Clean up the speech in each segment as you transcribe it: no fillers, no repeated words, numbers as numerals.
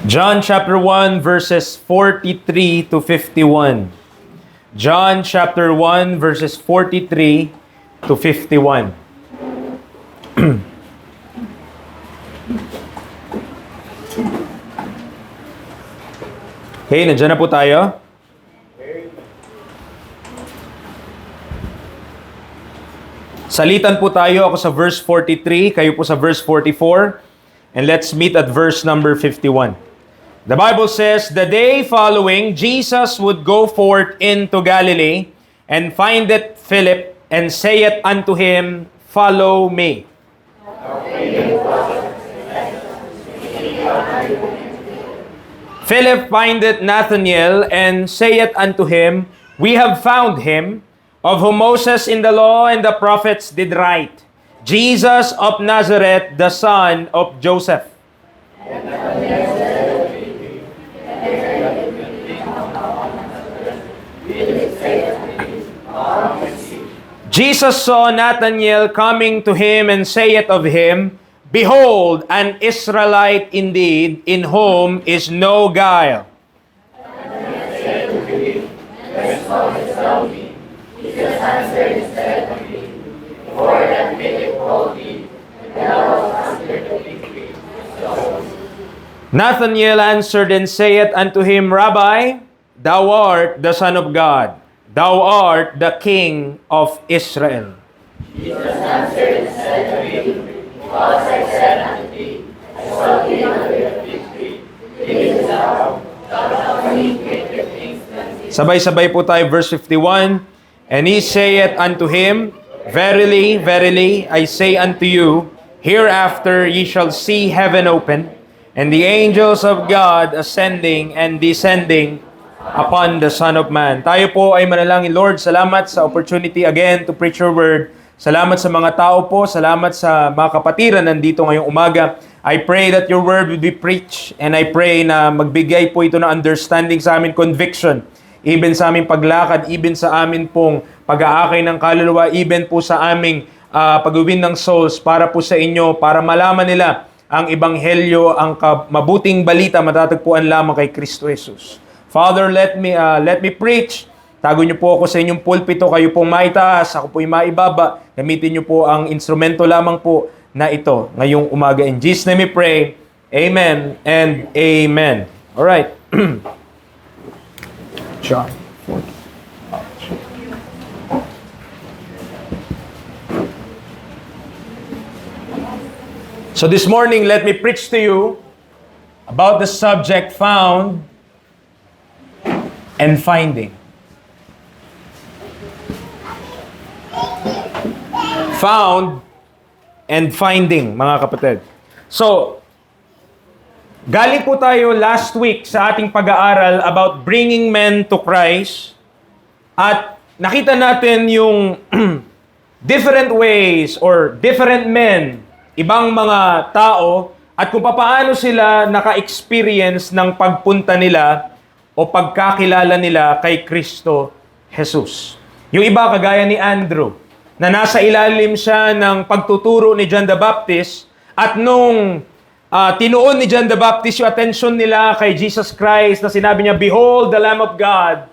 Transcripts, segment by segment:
John chapter 1 verses 43 to 51. John chapter 1 verses 43 to 51. Okay, nandiyan na po tayo. Salitan po tayo, ako sa verse 43, kayo po sa verse 44, and let's meet at verse number 51. The Bible says, "The day following, Jesus would go forth into Galilee, and findeth Philip, and saith unto him, Follow me. Philip findeth Nathanael, and saith unto him, We have found him, of whom Moses in the law and the prophets did write, Jesus of Nazareth, the son of Joseph." Jesus saw Nathanael coming to him and saith of him, Behold, an Israelite indeed, in whom is no guile. Nathanael answered and saith unto him, Rabbi, thou art the Son of God. Thou art the King of Israel. Jesus answered and said to him, Because I said unto thee, I saw thee under the fig tree, believest thou, thou shalt see greater things than these. Sabay-sabay po tayo, verse 51. And he saith unto him, Verily, verily, I say unto you, hereafter ye shall see heaven open, and the angels of God ascending and descending upon the Son of Man. Tayo po ay manalangin. Lord, salamat sa opportunity again to preach your word. Salamat sa mga tao po. Salamat sa mga kapatiran nandito ngayong umaga. I pray that your word will be preached, and I pray na magbigay po ito ng understanding sa amin, conviction, even sa aming paglakad, even sa amin pong pag-aakay ng kaluluwa, even po sa aming pag-uwin ng souls para po sa inyo, para malaman nila ang ebanghelyo, ang mabuting balita matatagpuan lamang kay Kristo Jesus. Father, let me preach. Tago niyo po ako sa inyong pulpito, kayo pong maitaas, ako po'y maibaba. Gamitin niyo po ang instrumento lamang po na ito ngayong umaga. In Jesus' name we pray. Amen and amen. All right. John 14. So this morning, let me preach to you about the subject found and finding. Found and finding, mga kapatid. So, galing po tayo last week sa ating pag-aaral about bringing men to Christ, at nakita natin yung different ways or different men, ibang mga tao, at kung paano sila naka-experience ng pagpunta nila o pagkakilala nila kay Kristo Jesus. Yung iba kagaya ni Andrew, na nasa ilalim siya ng pagtuturo ni John the Baptist, at nung tinuon ni John the Baptist yung attention nila kay Jesus Christ, na sinabi niya, Behold the Lamb of God,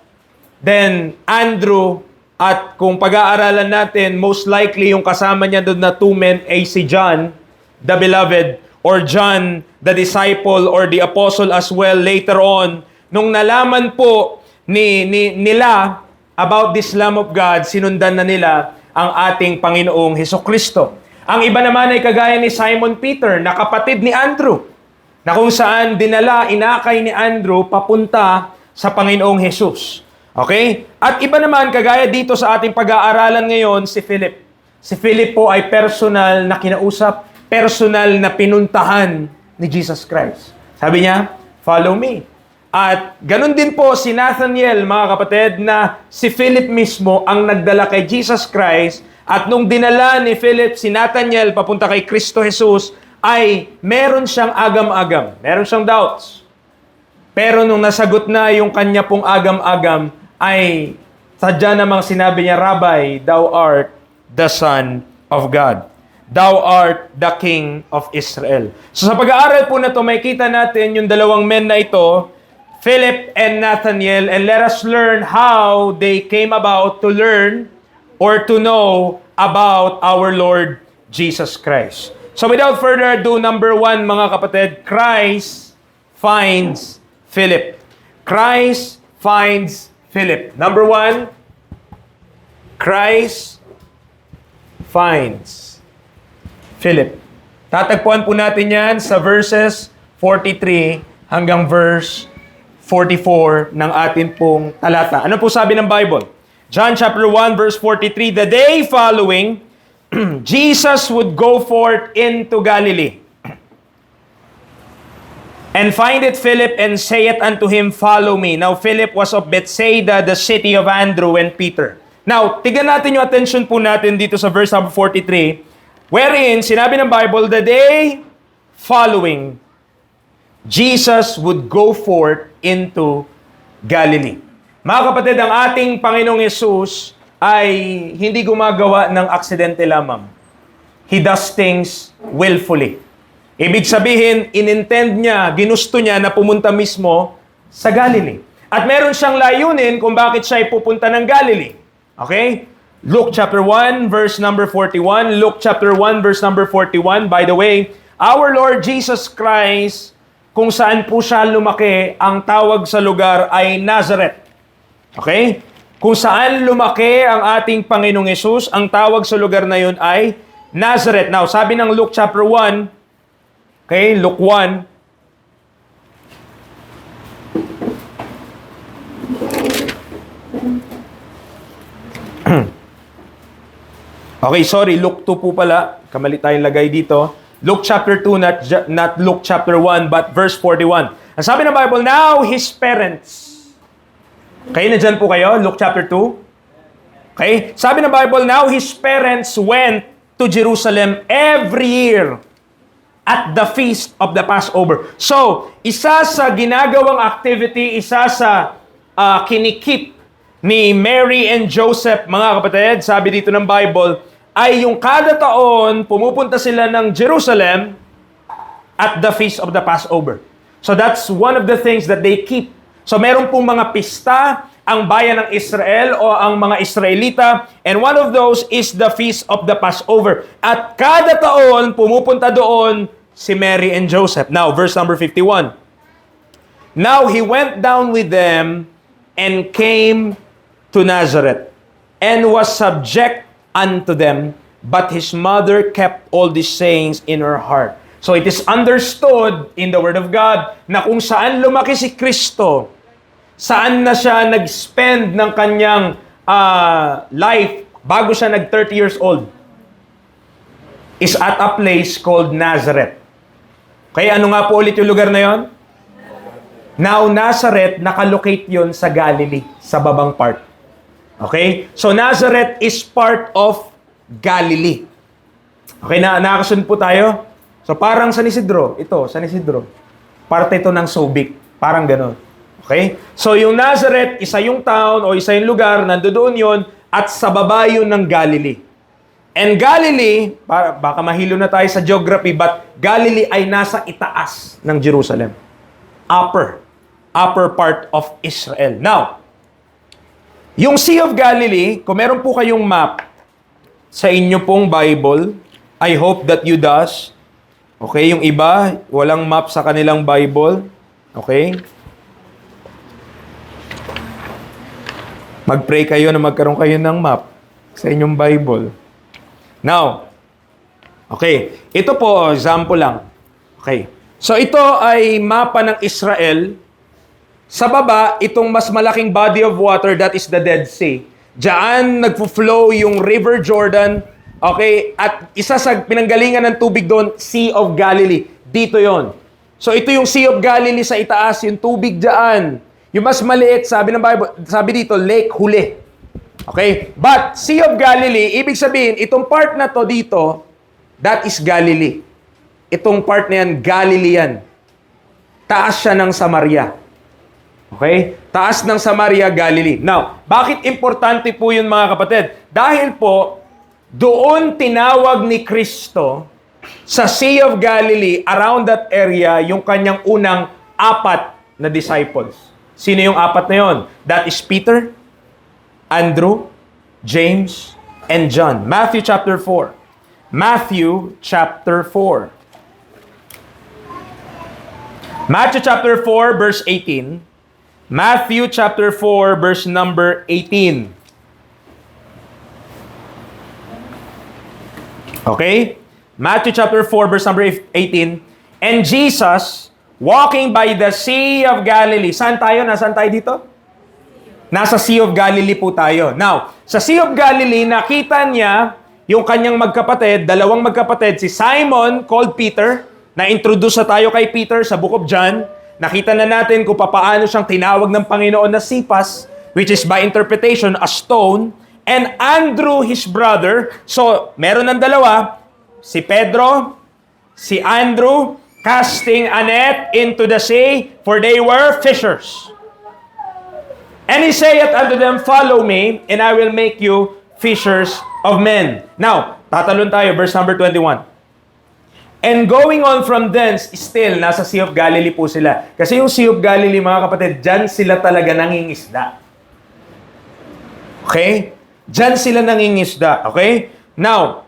then Andrew, at kung pag-aaralan natin, most likely yung kasama niya doon na two men ay si John, the beloved, or John, the disciple, or the apostle as well later on. Nung nalaman po nila about this Lamb of God, sinundan na nila ang ating Panginoong Hesukristo. Ang iba naman ay kagaya ni Simon Peter, na kapatid ni Andrew, na kung saan inakay ni Andrew papunta sa Panginoong Jesus. Okay? At iba naman, kagaya dito sa ating pag-aaralan ngayon, si Philip. Si Philip po ay personal na kinausap, personal na pinuntahan ni Jesus Christ. Sabi niya, Follow me. At ganun din po si Nathanael, mga kapatid, na si Philip mismo ang nagdala kay Jesus Christ, at nung dinala ni Philip si Nathanael papunta kay Kristo Jesus, ay meron siyang agam-agam, meron siyang doubts. Pero nung nasagot na yung kanya pong agam-agam, ay sadya namang sinabi niya, Rabbi, thou art the Son of God. thou art the King of Israel. So sa pag-aaral po na to, may kita natin yung dalawang men na ito, Philip and Nathanael, and let us learn how they came about to learn or to know about our Lord Jesus Christ. So without further ado, number one, mga kapatid, Christ finds Philip. Christ finds Philip. Number one, Christ finds Philip. Tatagpuan po natin yan sa verses 43 hanggang verse 44 ng atin pong talata. Ano po sabi ng Bible? John chapter 1 verse 43, the day following, Jesus would go forth into Galilee and findeth Philip and saith unto him, follow me. Now Philip was of Bethsaida, the city of Andrew and Peter. Now, tignan natin yung attention po natin dito sa verse number 43, wherein sinabi ng Bible, the day following, Jesus would go forth into Galilee. Mga kapatid, ang ating Panginoong Yesus ay hindi gumagawa ng aksidente lamang. He does things willfully. Ibig sabihin, inintend niya, ginusto niya na pumunta mismo sa Galilee. At meron siyang layunin kung bakit siya ay pupunta ng Galilee. Okay? Luke chapter 1 verse number 41. Luke chapter 1 verse number 41. By the way, our Lord Jesus Christ, kung saan po siya lumaki, ang tawag sa lugar ay Nazareth. Okay? Kung saan lumaki ang ating Panginoong Yesus, ang tawag sa lugar na yun ay Nazareth. Now, sabi ng Luke chapter 1, okay, Luke 1, okay, sorry, Luke 2 po pala. Kamali tayong lagay dito. Luke chapter 2, not Luke chapter 1, but verse 41. Ang sabi ng Bible, now his parents. Okay, nandyan po kayo, Luke chapter 2. Okay, sabi ng Bible, now his parents went to Jerusalem every year at the feast of the Passover. So, isa sa ginagawang activity, isa sa kinikip ni Mary and Joseph, mga kapatid, sabi dito ng Bible, ay yung kada taon, pumupunta sila ng Jerusalem at the Feast of the Passover. So that's one of the things that they keep. So meron pong mga pista ang bayan ng Israel o ang mga Israelita, and one of those is the Feast of the Passover. At kada taon, pumupunta doon si Mary and Joseph. Now, verse number 51. Now he went down with them and came to Nazareth, and was subject unto them, but his mother kept all these sayings in her heart. So it is understood in the Word of God na kung saan lumaki si Kristo, saan na siya nag-spend ng kanyang life bago siya nag-30 years old, is at a place called Nazareth. Okay, ano nga po ulit yung lugar na yon? Now, Nazareth, nakalocate yon sa Galilee, sa babang part. Okay? So, Nazareth is part of Galilee. Okay, nakakasunod po tayo? So, parang San Isidro. Ito, San Isidro. Parte ito ng Subic. Parang gano'n. Okay? So, yung Nazareth, isa yung town o isa yung lugar, nandoon yon at sa baba yun ng Galilee. And Galilee, baka mahilo na tayo sa geography, but Galilee ay nasa itaas ng Jerusalem. Upper part of Israel. Now, yung Sea of Galilee, kung meron po kayong map sa inyo pong Bible, I hope that you does. Okay, yung iba, walang map sa kanilang Bible. Okay? Mag-pray kayo na magkaroon kayo ng map sa inyong Bible. Now, okay, ito po, example lang. Okay, so ito ay mapa ng Israel. Sa baba, itong mas malaking body of water, that is the Dead Sea. Diyan nagpo-flow yung River Jordan. Okay? At isa sa pinanggalingan ng tubig doon, Sea of Galilee. Dito yon. So ito yung Sea of Galilee sa itaas, yung tubig diyan. Yung mas maliit, sabi ng Bible, sabi dito, Lake Huli. Okay? But Sea of Galilee, ibig sabihin, itong part na to dito, that is Galilee. Itong part na yan, Galilean. Taas siya ng Samaria. Okay? Taas ng Samaria, Galilee. Now, bakit importante po yun mga kapatid? Dahil po, doon tinawag ni Kristo sa Sea of Galilee, around that area, yung kanyang unang 4 na disciples. Sino yung 4 na yon? That is Peter, Andrew, James, and John. Matthew chapter 4. Matthew chapter 4. Matthew chapter 4, verse 18. Matthew chapter 4, verse number 18. Okay? Matthew chapter 4, verse number 18. And Jesus, walking by the Sea of Galilee. Saan tayo? Nasaan tayo dito? Nasa Sea of Galilee po tayo. Now, sa Sea of Galilee, nakita niya yung kanyang magkapatid, dalawang magkapatid, si Simon, called Peter. Na-introduce na tayo kay Peter sa Book of John. Nakita na natin kung paano siyang tinawag ng Panginoon na Sipas, which is by interpretation, a stone. And Andrew, his brother. So, meron ng dalawa. Si Pedro, si Andrew, casting a net into the sea, for they were fishers. And he saith unto them, follow me, and I will make you fishers of men. Now, tatalon tayo, verse number 21. And going on from thence, still, nasa Sea of Galilee po sila. Kasi yung Sea of Galilee, mga kapatid, dyan sila talaga nangingisda. Okay? Dyan sila nangingisda. Okay? Now,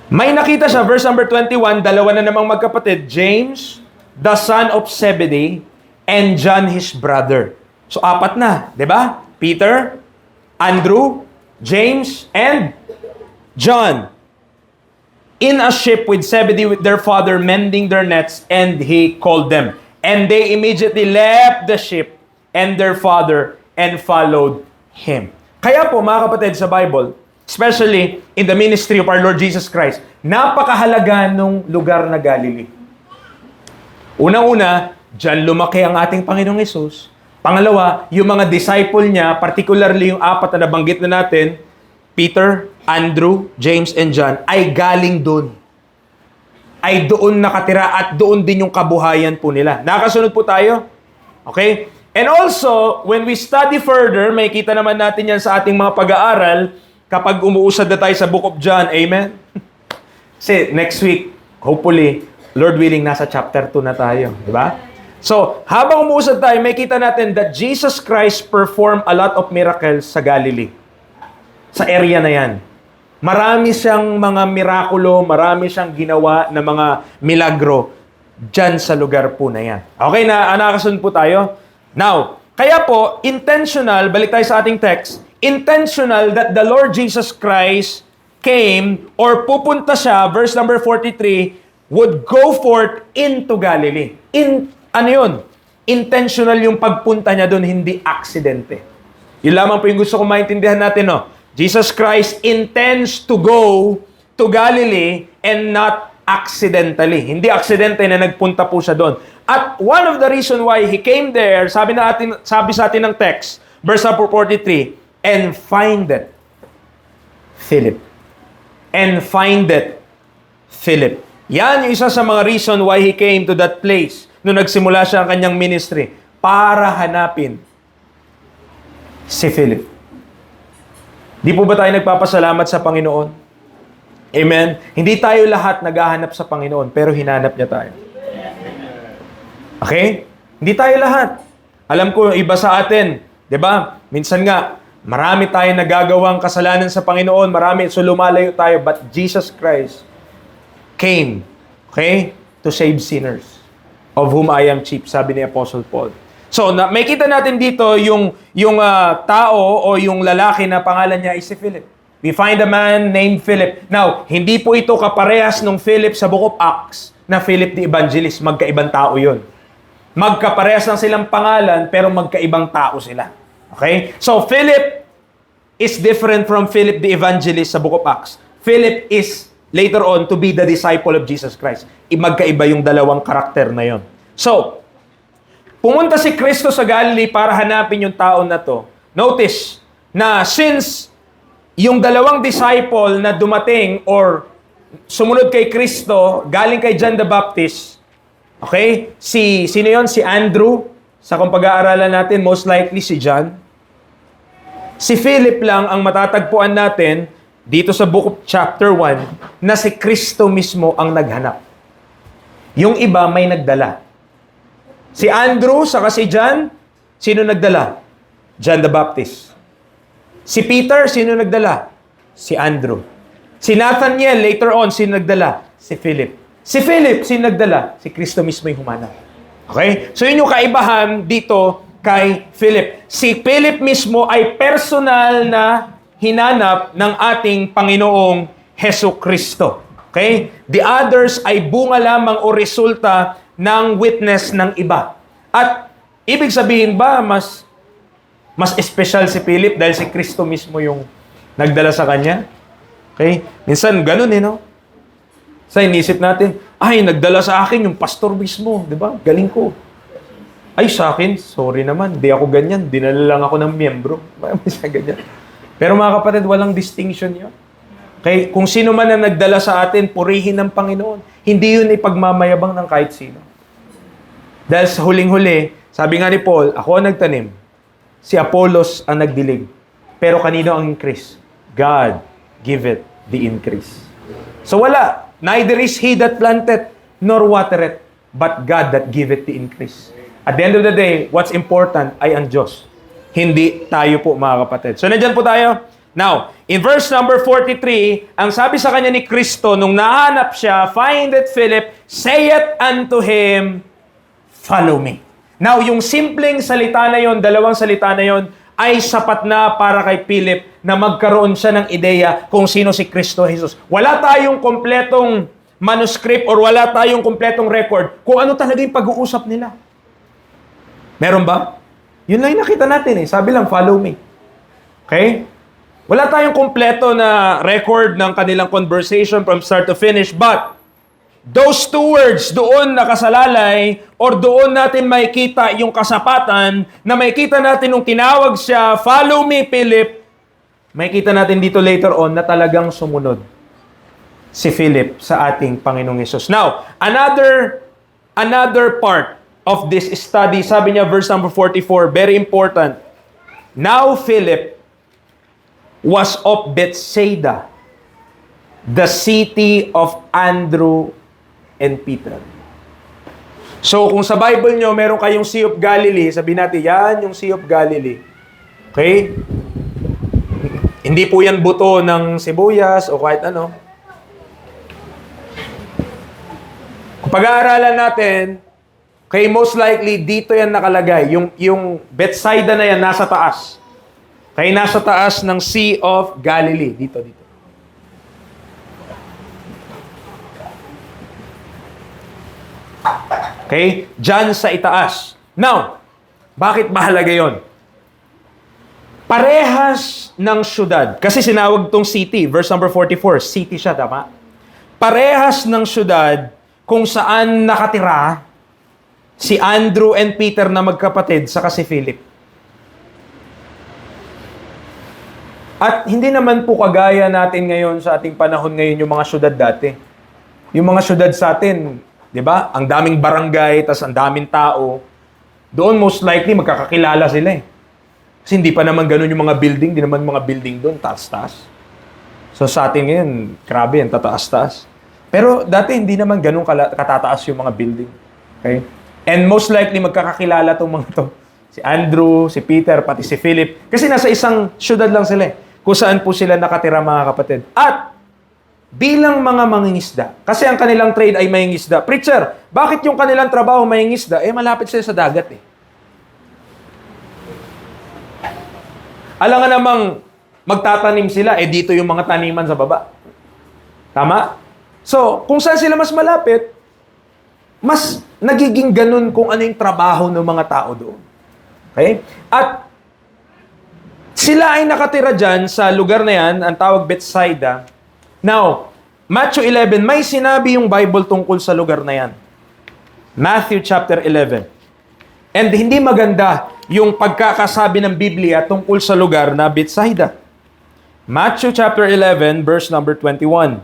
may nakita siya, verse number 21, dalawa na namang magkapatid, James, the son of Zebedee, and John, his brother. So, 4 na, di ba? Peter, Andrew, James, and John. In a ship with Zebedee with their father, mending their nets, and he called them. And they immediately left the ship and their father and followed him. Kaya po, mga kapatid, sa Bible, especially in the ministry of our Lord Jesus Christ, napakahalaga nung lugar na Galilee. Unang-una, dyan lumaki ang ating Panginoong Hesus. Pangalawa, yung mga disciple niya, particularly yung 4 na nabanggit na natin, Peter, Andrew, James, and John, ay galing doon. Ay doon nakatira at doon din yung kabuhayan po nila. Nakasunod po tayo? Okay? And also, when we study further, may kita naman natin yan sa ating mga pag-aaral kapag umuusad na tayo sa Book of John. Amen? Kasi next week, hopefully, Lord willing, nasa chapter 2 na tayo. Di ba? So, habang umuusad tayo, may kita natin that Jesus Christ performed a lot of miracles sa Galilee. Sa area na yan. Marami siyang mga mirakulo, marami siyang ginawa na mga milagro dyan sa lugar po na yan. Okay na, nakasunod po tayo? Now, kaya po, intentional, balik tayo sa ating text, intentional that the Lord Jesus Christ came or pupunta siya, verse number 43, would go forth into Galilee. Ano yun? Intentional yung pagpunta niya doon, hindi aksidente. Yun lamang po yung gusto kong maintindihan natin, no? Jesus Christ intends to go to Galilee and not accidentally. Hindi aksidente na nagpunta po siya doon. At one of the reason why He came there, sabi sa atin ng text, verse 43, and findeth Philip. And findeth Philip. Yan yung isa sa mga reason why He came to that place nung nagsimula siya ang kanyang ministry para hanapin si Philip. Di po ba tayo nagpapasalamat sa Panginoon? Amen? Hindi tayo lahat naghahanap sa Panginoon, pero hinanap niya tayo. Okay? Hindi tayo lahat. Alam ko, iba sa atin. Di ba? Minsan nga, marami tayong nagagawang kasalanan sa Panginoon, marami, so lumalayo tayo. But Jesus Christ came, okay, to save sinners, of whom I am chief, sabi ni Apostle Paul. So, may kita natin dito yung tao o yung lalaki na pangalan niya ay si Philip. We find a man named Philip. Now, hindi po ito kaparehas nung Philip sa Book of Acts na Philip the Evangelist. Magkaibang tao yun. Magkaparehas lang silang pangalan pero magkaibang tao sila. Okay? So, Philip is different from Philip the Evangelist sa Book of Acts. Philip is later on to be the disciple of Jesus Christ. Magkaiba yung dalawang karakter na yon. So, pumunta si Kristo sa Galilee para hanapin yung tao na to. Notice na since yung dalawang disciple na dumating or sumunod kay Kristo, galing kay John the Baptist, okay? Sino yon? Si Andrew. Sa kung pag-aaralan natin, most likely si John. Si Philip lang ang matatagpuan natin dito sa book of chapter 1 na si Kristo mismo ang naghanap. Yung iba may nagdala. Si Andrew saka si John, sino nagdala? John the Baptist. Si Peter, sino nagdala? Si Andrew. Si Nathaniel, later on, sino nagdala? Si Philip. Si Philip, sino nagdala? Si Kristo mismo yung humanap. Okay? So yun yung kaibahan dito kay Philip. Si Philip mismo ay personal na hinanap ng ating Panginoong Hesus Kristo. Okay? The others ay bunga lamang o resulta ng witness ng iba. At ibig sabihin ba mas espesyal si Philip dahil si Kristo mismo yung nagdala sa kanya? Okay? Minsan ganun no? Sa inisip natin, ay nagdala sa akin yung pastor mismo, 'di ba? Galing ko. Ay sa akin, sorry naman, di ako ganyan, dinala lang ako ng miyembro. Minsan ganyan. Pero mga kapatid, walang distinction 'yon. Okay, kung sino man ang nagdala sa atin, purihin ng Panginoon. Hindi yun ipagmamayabang ng kahit sino. Dahil sa huling-huli, sabi nga ni Paul, ako ang nagtanim, si Apollos ang nagdilig. Pero kanino ang increase? God give it the increase. So wala. Neither is he that planted, nor watered, but God that give it the increase. At the end of the day, what's important ay ang Diyos. Hindi tayo po, mga kapatid. So nandyan po tayo. Now, in verse number 43, ang sabi sa kanya ni Kristo, nung nahanap siya, findeth Philip, saith unto him, follow me. Now, yung simpleng salita na yon, dalawang salita na yon, ay sapat na para kay Philip na magkaroon siya ng ideya kung sino si Kristo Jesus. Wala tayong kompletong manuscript or wala tayong kompletong record kung ano talaga yung pag-uusap nila. Meron ba? Yun lang yung nakita natin Sabi lang, follow me. Okay? Wala tayong kompleto na record ng kanilang conversation from start to finish, but those two words doon nakasalalay or doon natin makikita yung kasapatan na makikita natin nung tinawag siya, follow me, Philip, makikita natin dito later on na talagang sumunod si Philip sa ating Panginoong Hesus. Now, another part of this study, sabi niya verse number 44, very important. Now Philip was of Bethsaida, the city of Andrew and Peter. So, kung sa Bible nyo, meron kayong Sea of Galilee, sabihin natin, yan yung Sea of Galilee. Okay? Hindi po yan buto ng sibuyas o kahit ano. Kung pag-aaralan natin, okay, most likely, dito yan nakalagay. Yung Bethsaida na yan, nasa taas. Okay, nasa taas ng Sea of Galilee. Dito. Okay? Diyan sa itaas. Now, bakit mahalaga yon? Parehas ng syudad. Kasi sinawag tong city. Verse number 44. City siya, tama? Parehas ng syudad kung saan nakatira si Andrew and Peter na magkapatid saka si Philip. At hindi naman po kagaya natin ngayon sa ating panahon ngayon yung mga syudad dati. Yung mga syudad sa atin, di ba? Ang daming barangay, tas ang daming tao. Doon most likely magkakakilala sila Kasi hindi pa naman ganun yung mga building, di naman mga building doon, taas-taas. So sa atin ngayon, grabe yan, tataas-taas. Pero dati hindi naman ganun katataas yung mga building. Okay? And most likely magkakakilala tong mga to. Si Andrew, si Peter, pati si Philip. Kasi nasa isang syudad lang sila kung saan po sila nakatira, mga kapatid. At bilang mga mangingisda, kasi ang kanilang trade ay mangingisda. Preacher, bakit yung kanilang trabaho mangingisda? Malapit sila sa dagat Alangan namang magtatanim sila, dito yung mga taniman sa baba. Tama? So, kung saan sila mas malapit, mas nagiging ganun kung ano yung trabaho ng mga tao doon. Okay? At sila ay nakatira dyan sa lugar na yan, ang tawag Bethsaida. Now, Matthew 11, may sinabi yung Bible tungkol sa lugar na yan. Matthew chapter 11. And hindi maganda yung pagkakasabi ng Biblia tungkol sa lugar na Bethsaida. Matthew chapter 11, verse number 21.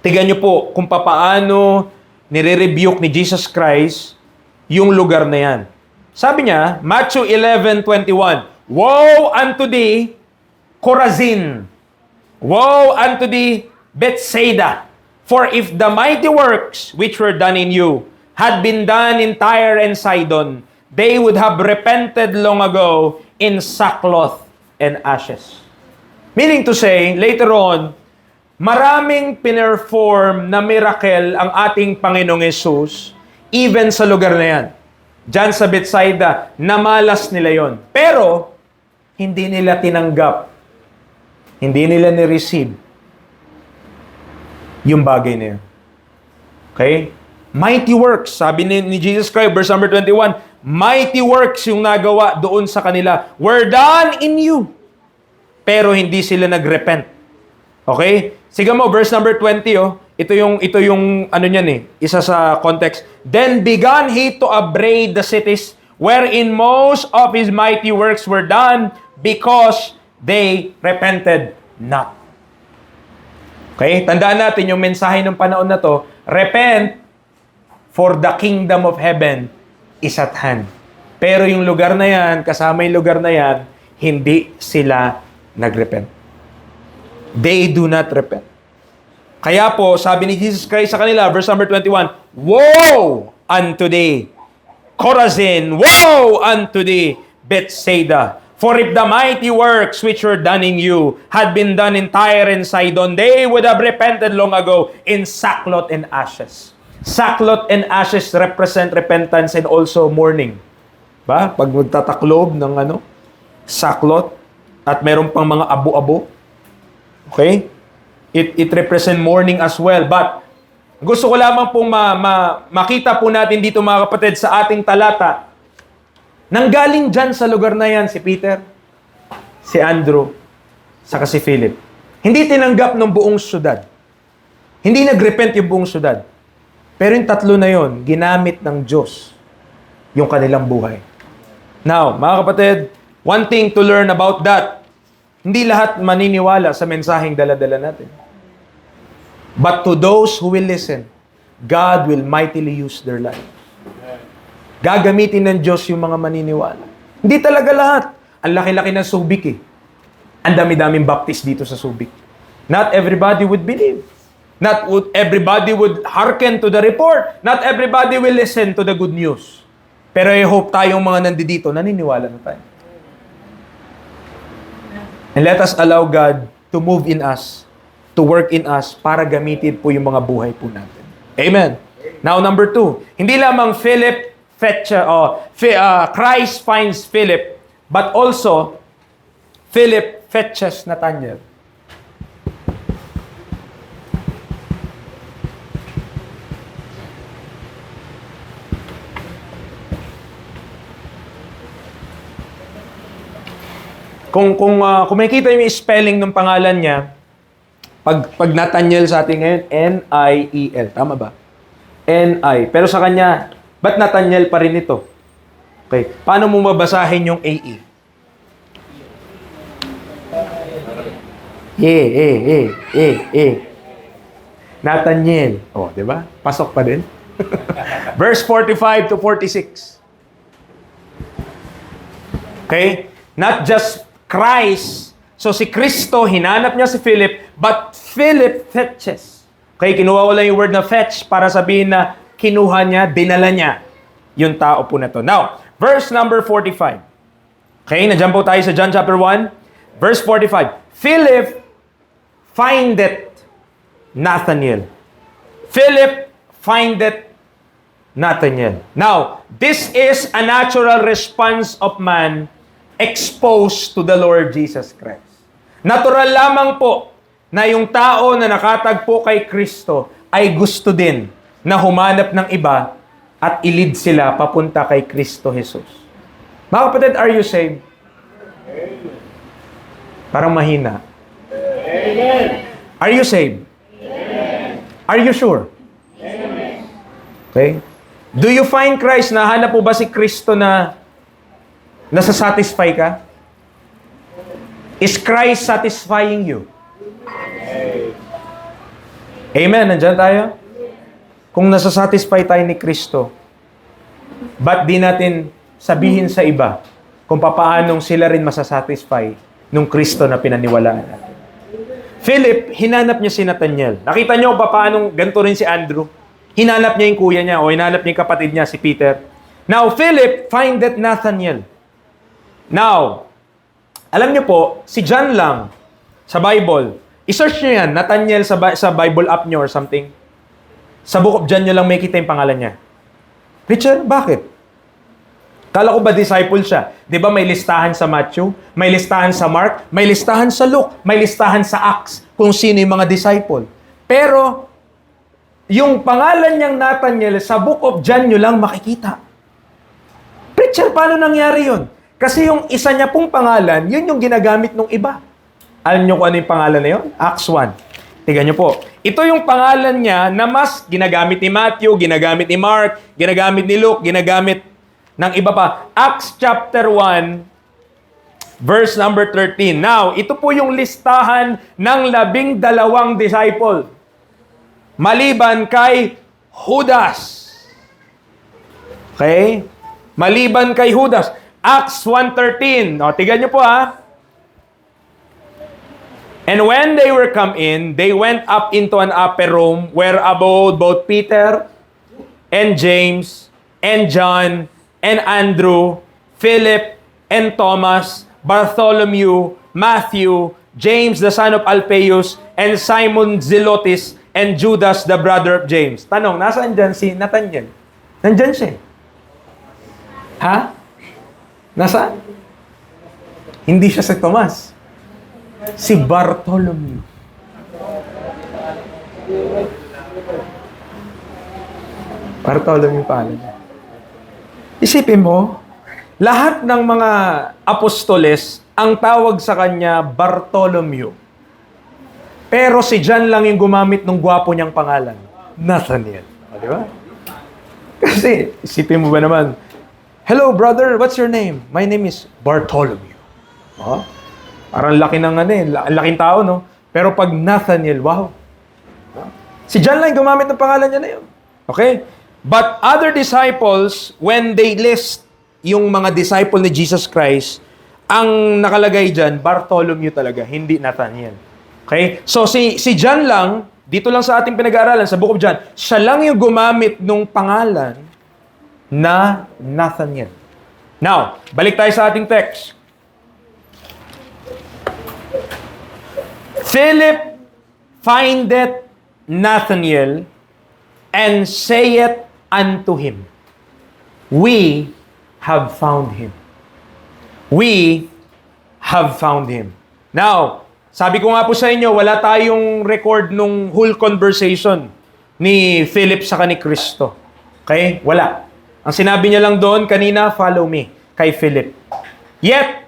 Tignan nyo po kung papaano nire-rebuke ni Jesus Christ yung lugar na yan. Sabi niya, Matthew 11:21, woe unto thee, Chorazin! Woe unto thee, Bethsaida! For if the mighty works which were done in you had been done in Tyre and Sidon, they would have repented long ago in sackcloth and ashes. Meaning to say, later on, maraming pinerform na miracle ang ating Panginoong Yesus, even sa lugar na yan. Diyan sa Bethsaida, namalas nila yon. Pero, hindi nila tinanggap. Hindi nila ni-receive yung bagay na yun. Okay? Mighty works, sabi ni Jesus Christ, verse number 21, mighty works yung nagawa doon sa kanila, were done in you. Pero hindi sila nagrepent. Okay? Sige mo, verse number 20, oh. Ito yung ano niyan eh, isa sa context. Then began he to upbraid the cities wherein most of his mighty works were done because they repented not. Okay? Tandaan natin yung mensahe ng panahon na to, repent for the kingdom of heaven is at hand. Pero yung lugar na yan, kasama yung lugar na yan, hindi sila nagrepent. They do not repent. Kaya po, sabi ni Jesus Christ sa kanila, verse number 21, woe unto thee, Chorazin! Woe unto thee, Bethsaida! For if the mighty works which were done in you had been done in Tyre and Sidon, they would have repented long ago in sackcloth and ashes. Sackcloth and ashes represent repentance and also mourning. Ba? Pag magtataklob ng sackcloth at meron pang mga abo-abo. Okay? It represent mourning as well. But gusto ko lamang pong makita po natin dito mga kapatid sa ating talata. Nanggaling dyan sa lugar na yan si Peter, si Andrew, saka si Philip. Hindi tinanggap ng buong syudad. Hindi nagrepent yung buong syudad. Pero yung tatlo na yon, ginamit ng Diyos yung kanilang buhay. Now, mga kapatid, one thing to learn about that, hindi lahat maniniwala sa mensaheng dala-dala natin. But to those who will listen, God will mightily use their life. Gagamitin ng Diyos yung mga maniniwala. Hindi talaga lahat. Ang laki-laki ng Subic eh. Ang dami-daming baptist dito sa Subic. Not everybody would believe. Not everybody would hearken to the report. Not everybody will listen to the good news. Pero I hope tayong mga nandito, naniniwala na tayo. And let us allow God to move in us, to work in us, para gamitin po yung mga buhay po natin. Amen. Now, number 2, hindi lamang Christ finds Philip, but also Philip fetches Nathanael. Kung makikita yung spelling ng pangalan niya, pag Nathanael sa atin ngayon, N-I-E-L. Tama ba? N-I. Pero sa kanya, ba't Nathanael pa rin ito? Okay. Paano mo mabasahin yung A-E? Nathanael. Oh, di ba? Pasok pa din. Verse 45 to 46. Okay? Not just Christ. So si Kristo, hinanap niya si Philip, but Philip fetches. Okay, kinuha ko lang yung word na fetch para sabihin na kinuha niya, dinala niya yung tao po na to. Now, verse number 45. Okay, nandiyan po tayo sa John chapter 1, verse 45. Philip findeth Nathanael. Philip findeth Nathanael. Now, this is a natural response of man exposed to the Lord Jesus Christ. Natural lamang po na yung tao na nakatagpo kay Kristo ay gusto din na humanap ng iba at ilid sila papunta kay Kristo Jesus. Mga kapatid, are you saved? Parang mahina. Amen. Are you saved? Amen. Are you sure? Amen. Okay? Do you find Christ? Nahanap po ba si Kristo na nasasatisfy ka? Is Christ satisfying you? Amen. Nandyan tayo? Kung nasasatisfy tayo ni Kristo, ba't di natin sabihin sa iba kung papaanong sila rin masasatisfy nung Kristo na pinaniwalaan natin? Philip, hinanap niya si Nathaniel. Nakita niyo pa paano ganito rin si Andrew? Hinanap niya yung kuya niya o hinanap niya yung kapatid niya, si Peter. Now, Philip findeth Nathaniel. Now, alam niyo po, si John lang sa Bible, i-search niyo yan, Nathaniel sa Bible app niyo or something. Sa Book of John niyo lang may kita yung pangalan niya. Richard, bakit? Kala ko ba disciple siya? Di ba may listahan sa Matthew, may listahan sa Mark, may listahan sa Luke, may listahan sa Acts kung sino yung mga disciple. Pero, yung pangalan niyang Nathaniel sa Book of John nyo lang makikita. Preacher, paano nangyari yun? Kasi yung isa niya pong pangalan, yun yung ginagamit ng iba. Alam niyo kung ano yung pangalan na yun? Acts 1. Tingnan niyo po. Ito yung pangalan niya na mas ginagamit ni Matthew, ginagamit ni Mark, ginagamit ni Luke, ginagamit ng iba pa. Acts chapter 1, verse number 13. Now, ito po yung listahan ng 12 disciple. Maliban kay Judas. Okay? Maliban kay Judas. Acts 1:13. O, tignan niyo po ha. And when they were come in, they went up into an upper room where abode both Peter and James and John and Andrew, Philip and Thomas, Bartholomew, Matthew, James the son of Alphaeus, and Simon Zelotes, and Judas the brother of James. Tanong, nasaan dyan si Nathaniel? Nandyan siya. Ha? Nasaan? Hindi siya si Tomas. Si Bartholomew. Bartholomew pala niya. Isipin mo, lahat ng mga apostoles, ang tawag sa kanya Bartholomew. Pero si John lang yung gumamit ng gwapo niyang pangalan. Nathaniel. O, di ba? Kasi, isipin mo ba naman, hello brother, what's your name? My name is Bartholomew. O? Parang laki ng laking tao, no? Pero pag Nathaniel, wow. Si John lang gumamit ng pangalan niya na yun. Okay? But other disciples, when they list yung mga disciple ni Jesus Christ, ang nakalagay dyan, Bartholomew talaga, hindi Nathaniel. Okay? So si John lang, dito lang sa ating pinag-aaralan, sa Book of John, siya lang yung gumamit ng pangalan na Nathaniel. Now, balik tayo sa ating text. Philip findeth Nathanael and saith unto him, we have found him. We have found him. Now, sabi ko nga po sa inyo, wala tayong record nung whole conversation ni Philip sa ni Kristo. Okay? Wala. Ang sinabi niya lang doon kanina, follow me, kay Philip. Yet,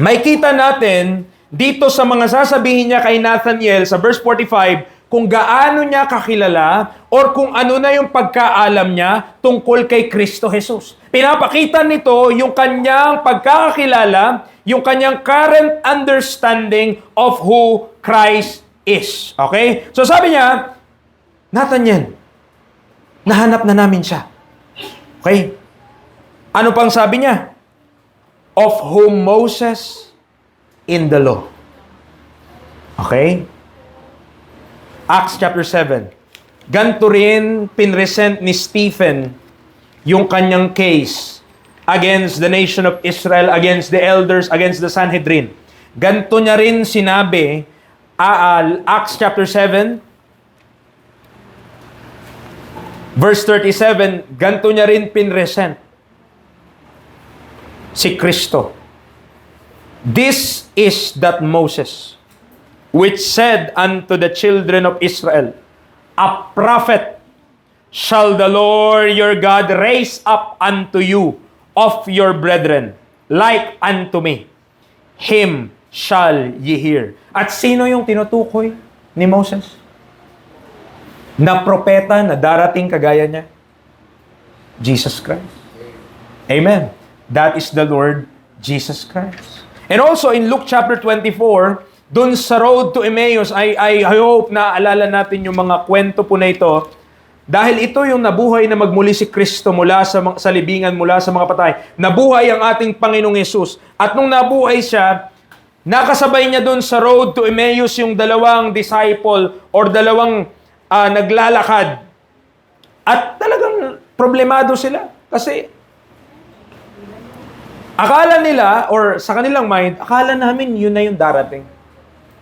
may kita natin dito sa mga sasabihin niya kay Nathanael sa verse 45, kung gaano niya kakilala or kung ano na yung pagkaalam niya tungkol kay Kristo Jesus. Pinapakita nito yung kanyang pagkakakilala, yung kanyang current understanding of who Christ is. Okay? So sabi niya, Nathanael, nahanap na namin siya. Okay? Ano pang sabi niya? Of whom Moses in the law. Okay? Acts chapter 7. Ganito rin pinresent ni Stephen yung kanyang case against the nation of Israel, against the elders, against the Sanhedrin. Ganito niya rin sinabi, Acts chapter 7, verse 37, ganito niya rin pinresent si Kristo. This is that Moses, which said unto the children of Israel, a prophet shall the Lord your God raise up unto you of your brethren, like unto me. Him shall ye hear. At sino yung tinutukoy ni Moses? Na propeta na darating kagaya niya? Jesus Christ. Amen. That is the Lord Jesus Christ. And also in Luke chapter 24, dun sa road to Emmaus, I hope na alala natin yung mga kwento po na ito. Dahil ito yung nabuhay na magmuli si Kristo mula sa libingan, mula sa mga patay. Nabuhay ang ating Panginoong Yesus. At nung nabuhay siya, Nakasabay niya doon sa road to Emmaus yung dalawang disciple or dalawang naglalakad. At talagang problemado sila. Kasi akala nila, or sa kanilang mind, akala namin yun na yung darating.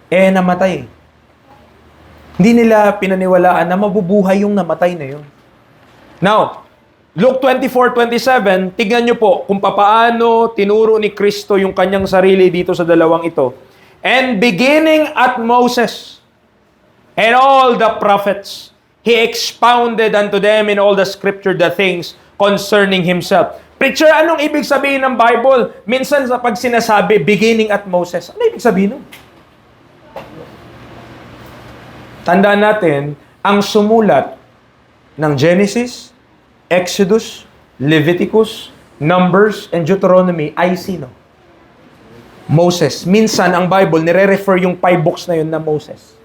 Namatay. Hindi nila pinaniwalaan na mabubuhay yung namatay na yun. Now, Luke 24:27, tignan nyo po kung papaano tinuro ni Kristo yung kanyang sarili dito sa dalawang ito. And beginning at Moses and all the prophets, He expounded unto them in all the scripture the things concerning Himself. Preacher, anong ibig sabihin ng Bible? Minsan sa pag sinasabi, beginning at Moses, ano ibig sabihin nun? Tandaan natin, ang sumulat ng Genesis, Exodus, Leviticus, Numbers, and Deuteronomy ay sino? Moses. Minsan, ang Bible, nire-refer yung 5 books na yun na Moses.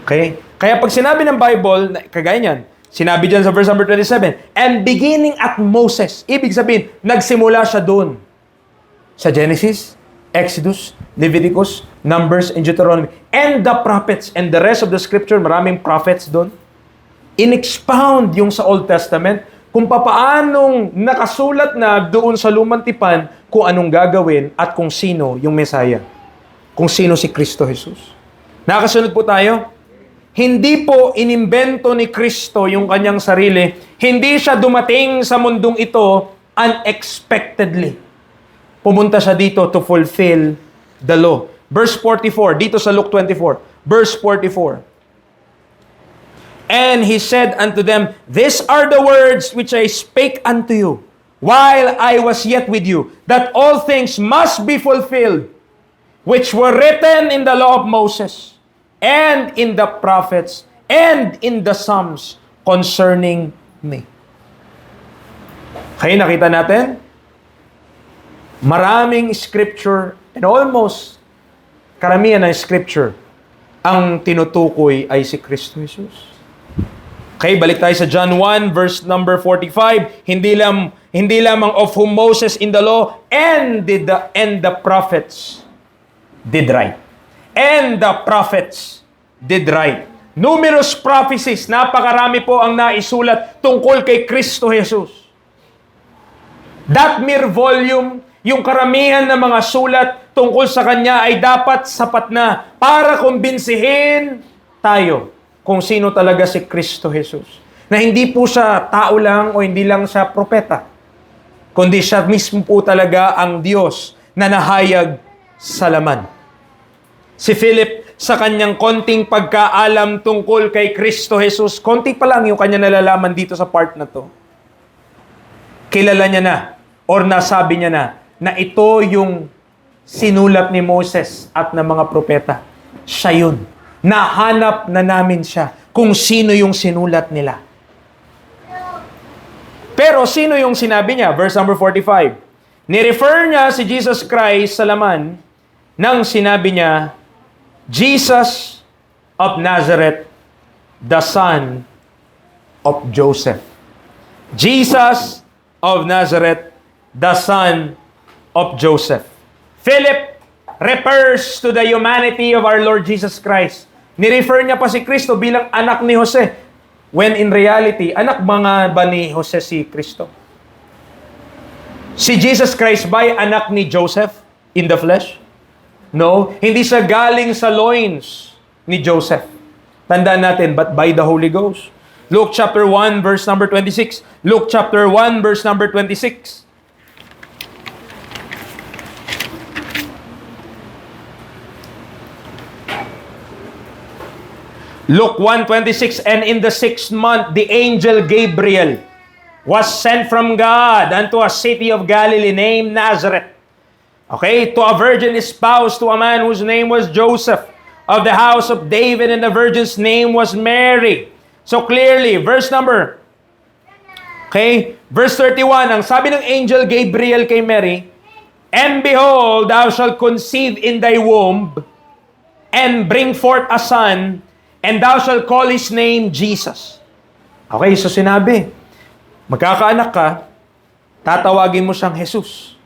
Okay? Kaya pag sinabi ng Bible, kagaya niyan, sinabi dyan sa verse number 27, and beginning at Moses, ibig sabihin, nagsimula siya doon. Sa Genesis, Exodus, Leviticus, Numbers, and Deuteronomy. And the prophets, and the rest of the scripture, maraming prophets doon. In-expound yung sa Old Testament kung papaanong nakasulat na doon sa Lumang Tipan kung anong gagawin at kung sino yung Mesaya. Kung sino si Kristo Jesus. Nakasunod po tayo? Hindi po inimbento ni Kristo yung kanyang sarili. Hindi siya dumating sa mundong ito unexpectedly. Pumunta siya dito to fulfill the law. Verse 44, dito sa Luke 24. Verse 44. And He said unto them, these are the words which I spake unto you, while I was yet with you, that all things must be fulfilled, which were written in the law of Moses, and in the prophets, and in the Psalms, concerning me. Kaya nakita natin, maraming scripture, and almost karamihan ng scripture, ang tinutukoy ay si Kristo Jesus. Okay, balik tayo sa John 1, verse number 45. Hindi lamang of whom Moses in the law and the prophets did write. And the prophets did write. Numerous prophecies, napakarami po ang naisulat tungkol kay Kristo Jesus. That mere volume, yung karamihan ng mga sulat tungkol sa Kanya ay dapat sapat na para kumbinsihin tayo kung sino talaga si Kristo Jesus. Na hindi po siya tao lang o hindi lang siya propeta, kundi siya mismo po talaga ang Diyos na nahayag sa laman. Si Philip, sa kanyang konting pagkaalam tungkol kay Kristo Jesus, konti pa lang yung kanya nalalaman dito sa part na to. Kilala niya na, or nasabi niya na ito yung sinulat ni Moses at ng mga propeta. Siya yun. Nahanap na namin siya kung sino yung sinulat nila. Pero sino yung sinabi niya? Verse number 45. Ni-refer niya si Jesus Christ sa laman nang sinabi niya, Jesus of Nazareth, the son of Joseph. Jesus of Nazareth, the son of Joseph. Philip refers to the humanity of our Lord Jesus Christ. Ni-refer niya pa si Kristo bilang anak ni Jose. When in reality, anak mga ba ni Jose si Kristo? Si Jesus Christ ba'y anak ni Joseph in the flesh? No. Hindi siya galing sa loins ni Joseph. Tandaan natin, but by the Holy Ghost. Luke chapter 1, verse number 26. Luke chapter 1, verse number 26. Luke 1:26, and in the 6th month, the angel Gabriel was sent from God unto a city of Galilee named Nazareth. Okay, to a virgin espoused to a man whose name was Joseph, of the house of David, and the virgin's name was Mary. So clearly, verse 31, ang sabi ng angel Gabriel kay Mary, and behold, thou shalt conceive in thy womb, and bring forth a son, and thou shalt call his name Jesus. Okay, so sinabi, magkakaanak ka, tatawagin mo siyang Jesus.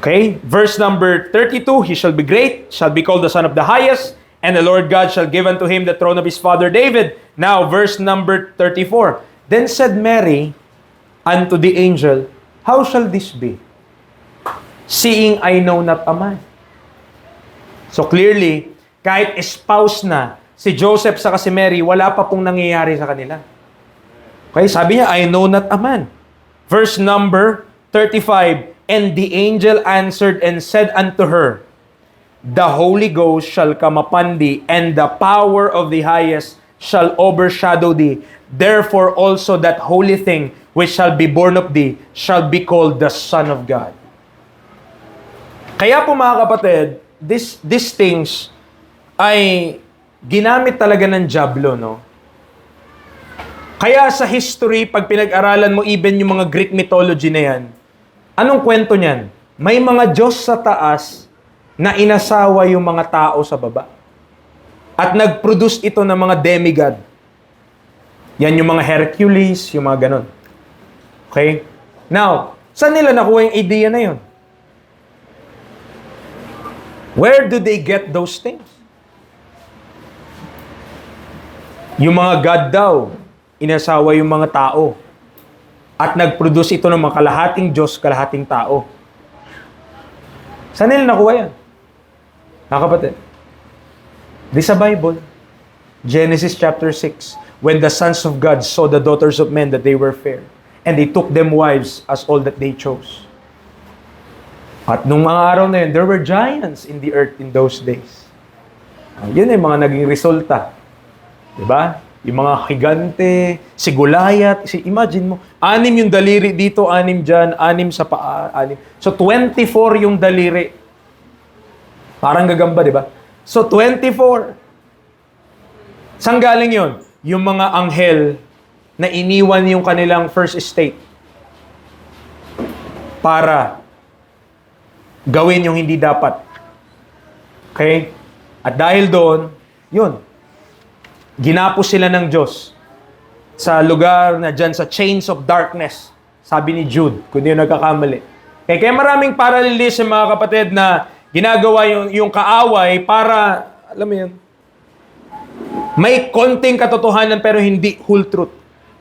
Okay? Verse number 32, he shall be great, shall be called the Son of the Highest, and the Lord God shall give unto him the throne of his father David. Now, verse number 34. Then said Mary unto the angel, How shall this be? Seeing I know not a man. So clearly, kahit espouse na si Joseph sa si Mary, wala pa pong nangyayari sa kanila. Okay, sabi niya, I know not a man. Verse number 35, And the angel answered and said unto her, The Holy Ghost shall come upon thee, and the power of the highest shall overshadow thee. Therefore also that holy thing which shall be born of thee shall be called the Son of God. Kaya po mga kapatid, these things ay ginamit talaga ng dyablo, no? Kaya sa history, pag pinag-aralan mo even yung mga Greek mythology na yan, anong kwento niyan? May mga Diyos sa taas na inasawa yung mga tao sa baba. At nag-produce ito ng mga demigod. Yan yung mga Hercules, yung mga ganon. Okay? Now, saan nila nakuha yung idea na yun? Where do they get those things? Yung mga God daw, inasawa yung mga tao. At nag-produce ito ng mga kalahating Diyos, kalahating tao. Saan nila nakuha yan? Mga kapatid, this sa Bible. Genesis chapter 6. When the sons of God saw the daughters of men that they were fair, and they took them wives as all that they chose. At nung mga araw na yun, there were giants in the earth in those days. Yun yung mga naging resulta. Diba? Yung mga higante, si Goliath, imagine mo, 6 yung daliri dito, 6 dyan, 6 sa paa, 6. So, 24 yung daliri. Parang gagamba, di ba? So, 24. Saan galing yun? Yung mga anghel na iniwan yung kanilang first estate para gawin yung hindi dapat. Okay? At dahil doon, yun, ginapos sila ng Diyos sa lugar na dyan sa chains of darkness. Sabi ni Jude, kung di yung nagkakamali. Kaya maraming parallelism mga kapatid na ginagawa yung kaaway para, alam mo yun, may konting katotohanan pero hindi whole truth.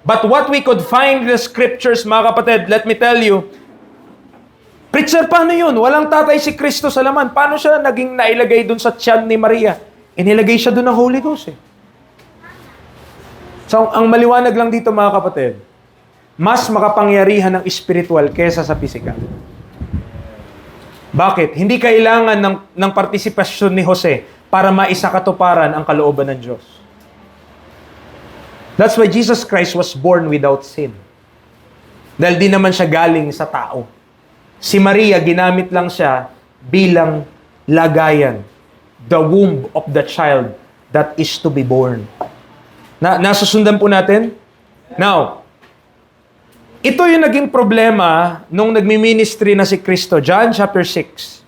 But what we could find in the scriptures, mga kapatid, let me tell you, preacher, paano yun? Walang tatay si Kristo sa laman. Paano siya naging nailagay dun sa tiyan ni Maria? Inilagay siya dun ng Holy Ghost eh. So, ang maliwanag lang dito mga kapatid, mas makapangyarihan ng spiritual kesa sa physical. Bakit? Hindi kailangan ng partisipasyon ni Jose para maisakatuparan ang kalooban ng Diyos. That's why Jesus Christ was born without sin. Dahil di naman siya galing sa tao. Si Maria, ginamit lang siya bilang lagayan. The womb of the child that is to be born. Nasusundan po natin? Now, ito yung naging problema nung nagmi-ministry na si Kristo. John chapter 6.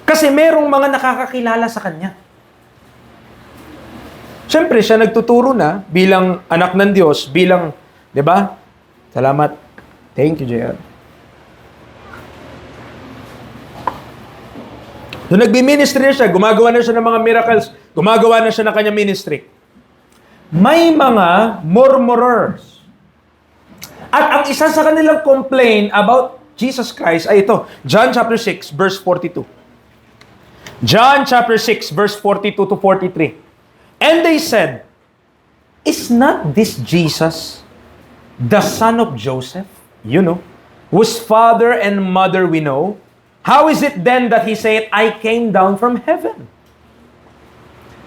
Kasi merong mga nakakakilala sa Kanya. Siyempre, siya nagtuturo na bilang anak ng Diyos, bilang, di ba? Salamat. Thank you, JR. Nung nagbi-ministry na siya, gumagawa na siya ng mga miracles, gumagawa na siya ng kanyang ministry. May mga murmurers. At ang isa sa kanilang complaint about Jesus Christ ay ito, John chapter 6, verse 42. John chapter 6, verse 42 to 43. And they said, Is not this Jesus, the son of Joseph, whose father and mother we know? How is it then that he said, I came down from heaven?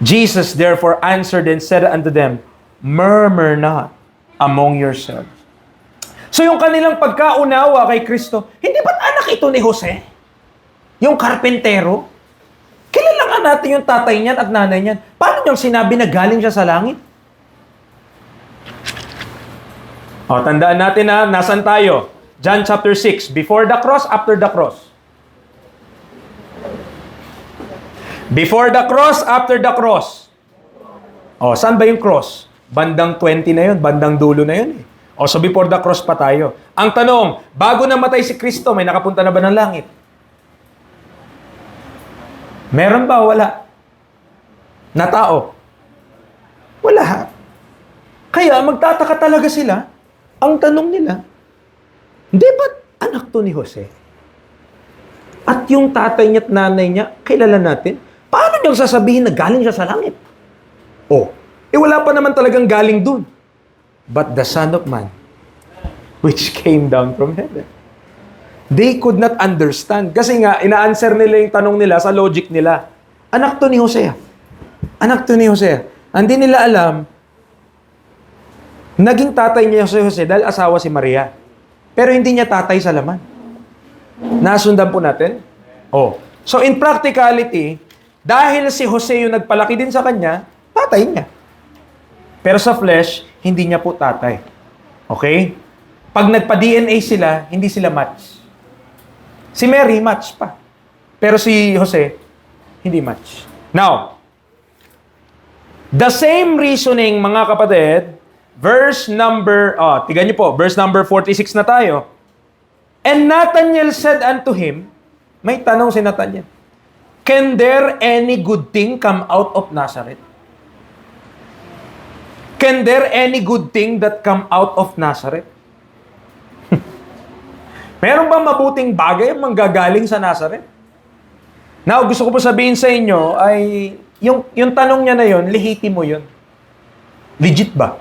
Jesus therefore answered and said unto them, Murmur not among yourselves. So yung kanilang pagkaunawa kay Kristo, hindi ba't anak ito ni Jose? Yung karpentero? Kilala nga natin yung tatay niyan at nanay niyan. Paano niyang sinabi na galing siya sa langit? O, tandaan natin na, nasan tayo? John chapter 6, before the cross, after the cross. Before the cross, after the cross. O, saan ba yung cross? Bandang 20 na yun, bandang dulo na yun. O, so before the cross pa tayo. Ang tanong, bago namatay si Kristo, may nakapunta na ba ng langit? Meron ba? Wala. Na tao? Wala. Kaya magtataka talaga sila. Ang tanong nila, hindi ba't anak to ni Jose? At yung tatay niya at nanay niya, kilala natin, paano niyang sasabihin na galing siya sa langit? Wala pa naman talagang galing dun. But the Son of Man, which came down from heaven. They could not understand. Kasi nga, ina-answer nila yung tanong nila sa logic nila. Anak to ni Jose. Anak to ni Jose. Hindi nila alam, naging tatay niya si Jose dahil asawa si Maria. Pero hindi niya tatay sa laman. Nasundan po natin? So in practicality, dahil si Jose yung nagpalaki din sa kanya, tatay niya. Pero sa flesh, hindi niya po tatay. Okay? Pag nagpa-DNA sila, hindi sila match. Si Mary, match pa. Pero si Jose, hindi match. Now, the same reasoning, mga kapatid, tigan niyo po, verse number 46 na tayo. And Nathanael said unto him, may tanong si Nathanael, can there any good thing come out of Nazareth? Can there any good thing that come out of Nazareth? Meron bang mabuting bagay ang manggagaling sa Nazareth? Now, gusto ko po sabihin sa inyo ay yung tanong niya na yon, lehitimo yun. Legit ba?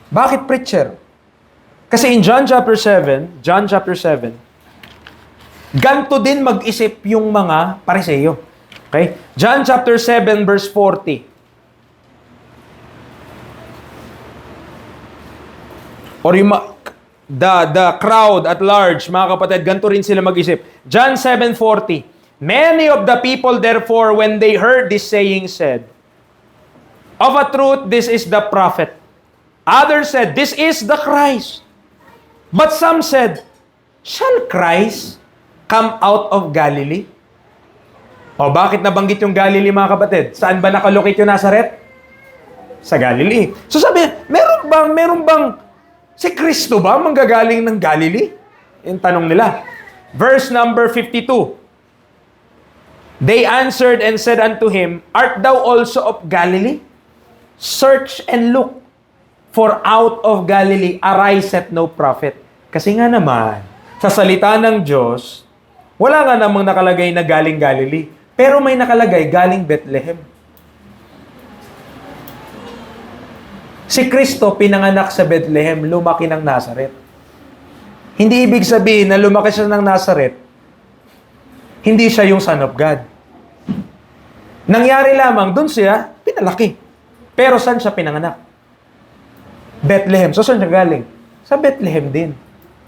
Bakit preacher? Kasi in John chapter 7, ganto din mag-isip yung mga Pariseyo. Okay? John chapter 7 verse 40. Or yung the crowd at large, mga kapatid, ganito rin sila mag-isip. John 7:40. Many of the people therefore, when they heard this saying, said, of a truth, this is the prophet. Others said, this is the Christ. But some said, shall Christ come out of Galilee? Bakit nabanggit yung Galilee, mga kapatid? Saan ba nakalocate yung Nazareth? Sa Galilee. So sabi niya, meron bang si Kristo ba manggagaling ng Galilee? Yung tanong nila. Verse number 52. They answered and said unto him, art thou also of Galilee? Search and look, for out of Galilee ariseth no prophet. Kasi nga naman, sa salita ng Diyos, wala nga namang nakalagay na galing Galilee, pero may nakalagay galing Bethlehem. Si Kristo pinanganak sa Bethlehem, lumaki ng Nazareth. Hindi ibig sabihin na lumaki siya ng Nazareth, hindi siya yung Son of God. Nangyari lamang, dun siya pinalaki. Pero saan siya pinanganak? Bethlehem. So saan siya galing? Sa Bethlehem din.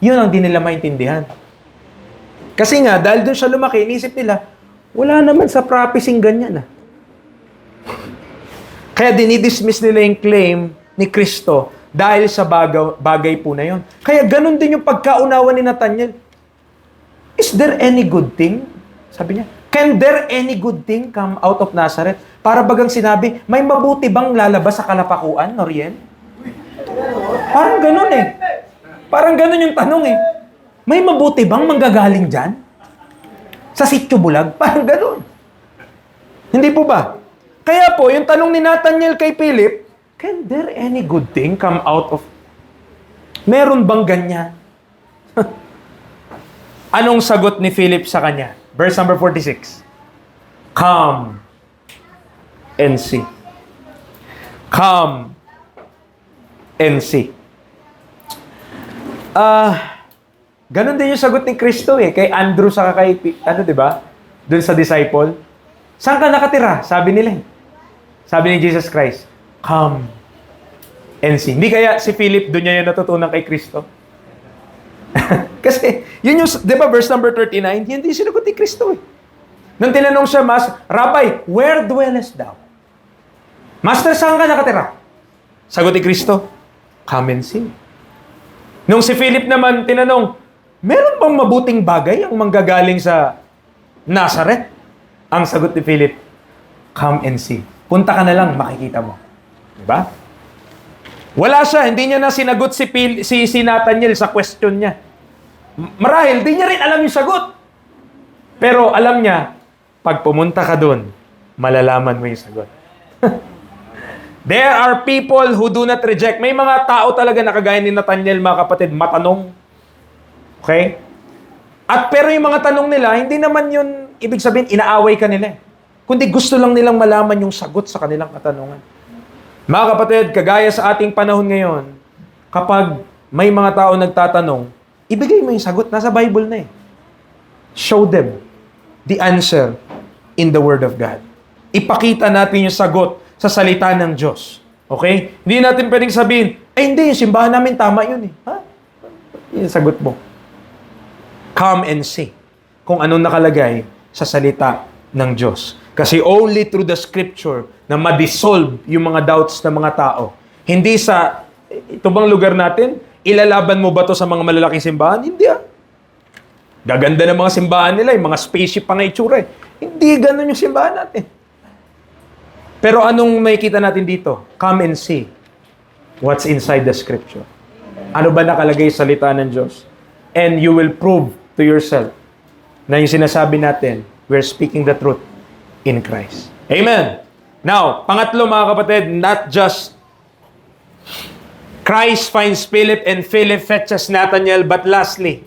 Yun ang di nila maintindihan. Kasi nga, dahil dun siya lumaki, inisip nila, wala naman sa prophecy ganyan. Kaya dinidismiss nila yung claim ni Kristo dahil sa bagay po na yun. Kaya ganun din yung pagkaunawa ni Nathanael. Is there any good thing? Sabi niya, can there any good thing come out of Nazareth? Para bagang sinabi, may mabuti bang lalabas sa kalapakuan, Noriel? Parang ganun eh. Parang ganun yung tanong eh. May mabuti bang manggagaling dyan? Sa Sitio Bulag? Parang ganun. Hindi po ba? Kaya po, yung tanong ni Nathanael kay Philip, can there any good thing come out of... Meron bang ganyan? Anong sagot ni Philip sa kanya? Verse number 46. Come and see. Come and see. Ganon din yung sagot ni Kristo eh. Kay Andrew saka kay, di ba? Doon sa disciple. Saan ka nakatira? Sabi nila. Sabi ni Jesus Christ, come and see. Hindi kaya si Philip doon niya yung natutunan kay Kristo? Kasi, yun yung, di ba, verse number 39, hindi sinagot ni Kristo eh. Nung tinanong siya, Rabbi, where dwellest thou? Master, saan ka nakatira? Sagot ni Kristo, come and see. Nung si Philip naman tinanong, meron bang mabuting bagay ang manggagaling sa Nazareth? Ang sagot ni Philip, come and see. Punta ka na lang, makikita mo. Diba? Wala siya, hindi niya na sinagot si Nathanael sa question niya. Marahil, di niya rin alam yung sagot. Pero alam niya, pag pumunta ka doon, malalaman mo yung sagot. There are people who do not reject. May mga tao talaga na kagaya ni Nathaniel, mga kapatid, matanong. Okay? At pero yung mga tanong nila, hindi naman yun, ibig sabihin, inaaway ka nila. Kundi gusto lang nilang malaman yung sagot sa kanilang katanungan. Mga kapatid, kagaya sa ating panahon ngayon, kapag may mga tao nagtatanong, ibigay mo yung sagot. Nasa Bible na eh. Show them the answer in the Word of God. Ipakita natin yung sagot sa salita ng Diyos. Okay? Hindi natin pwedeng sabihin, hindi, yung simbahan namin tama yun eh. Ha? Yung sagot mo. Come and see kung anong nakalagay sa salita ng Diyos. Kasi only through the Scripture na ma-dissolve yung mga doubts ng mga tao. Hindi sa, ito bang lugar natin, ilalaban mo ba to sa mga malalaking simbahan? Hindi ah. Gaganda ng mga simbahan nila, yung mga spaceship pa nga itsura eh. Hindi ganun yung simbahan natin. Pero anong makikita natin dito? Come and see what's inside the Scripture. Ano ba nakalagay sa salita ng Diyos? And you will prove to yourself na yung sinasabi natin, we're speaking the truth in Christ. Amen. Now, pangatlo mga kapatid, not just Christ finds Philip and Philip fetches Nathanael, but lastly,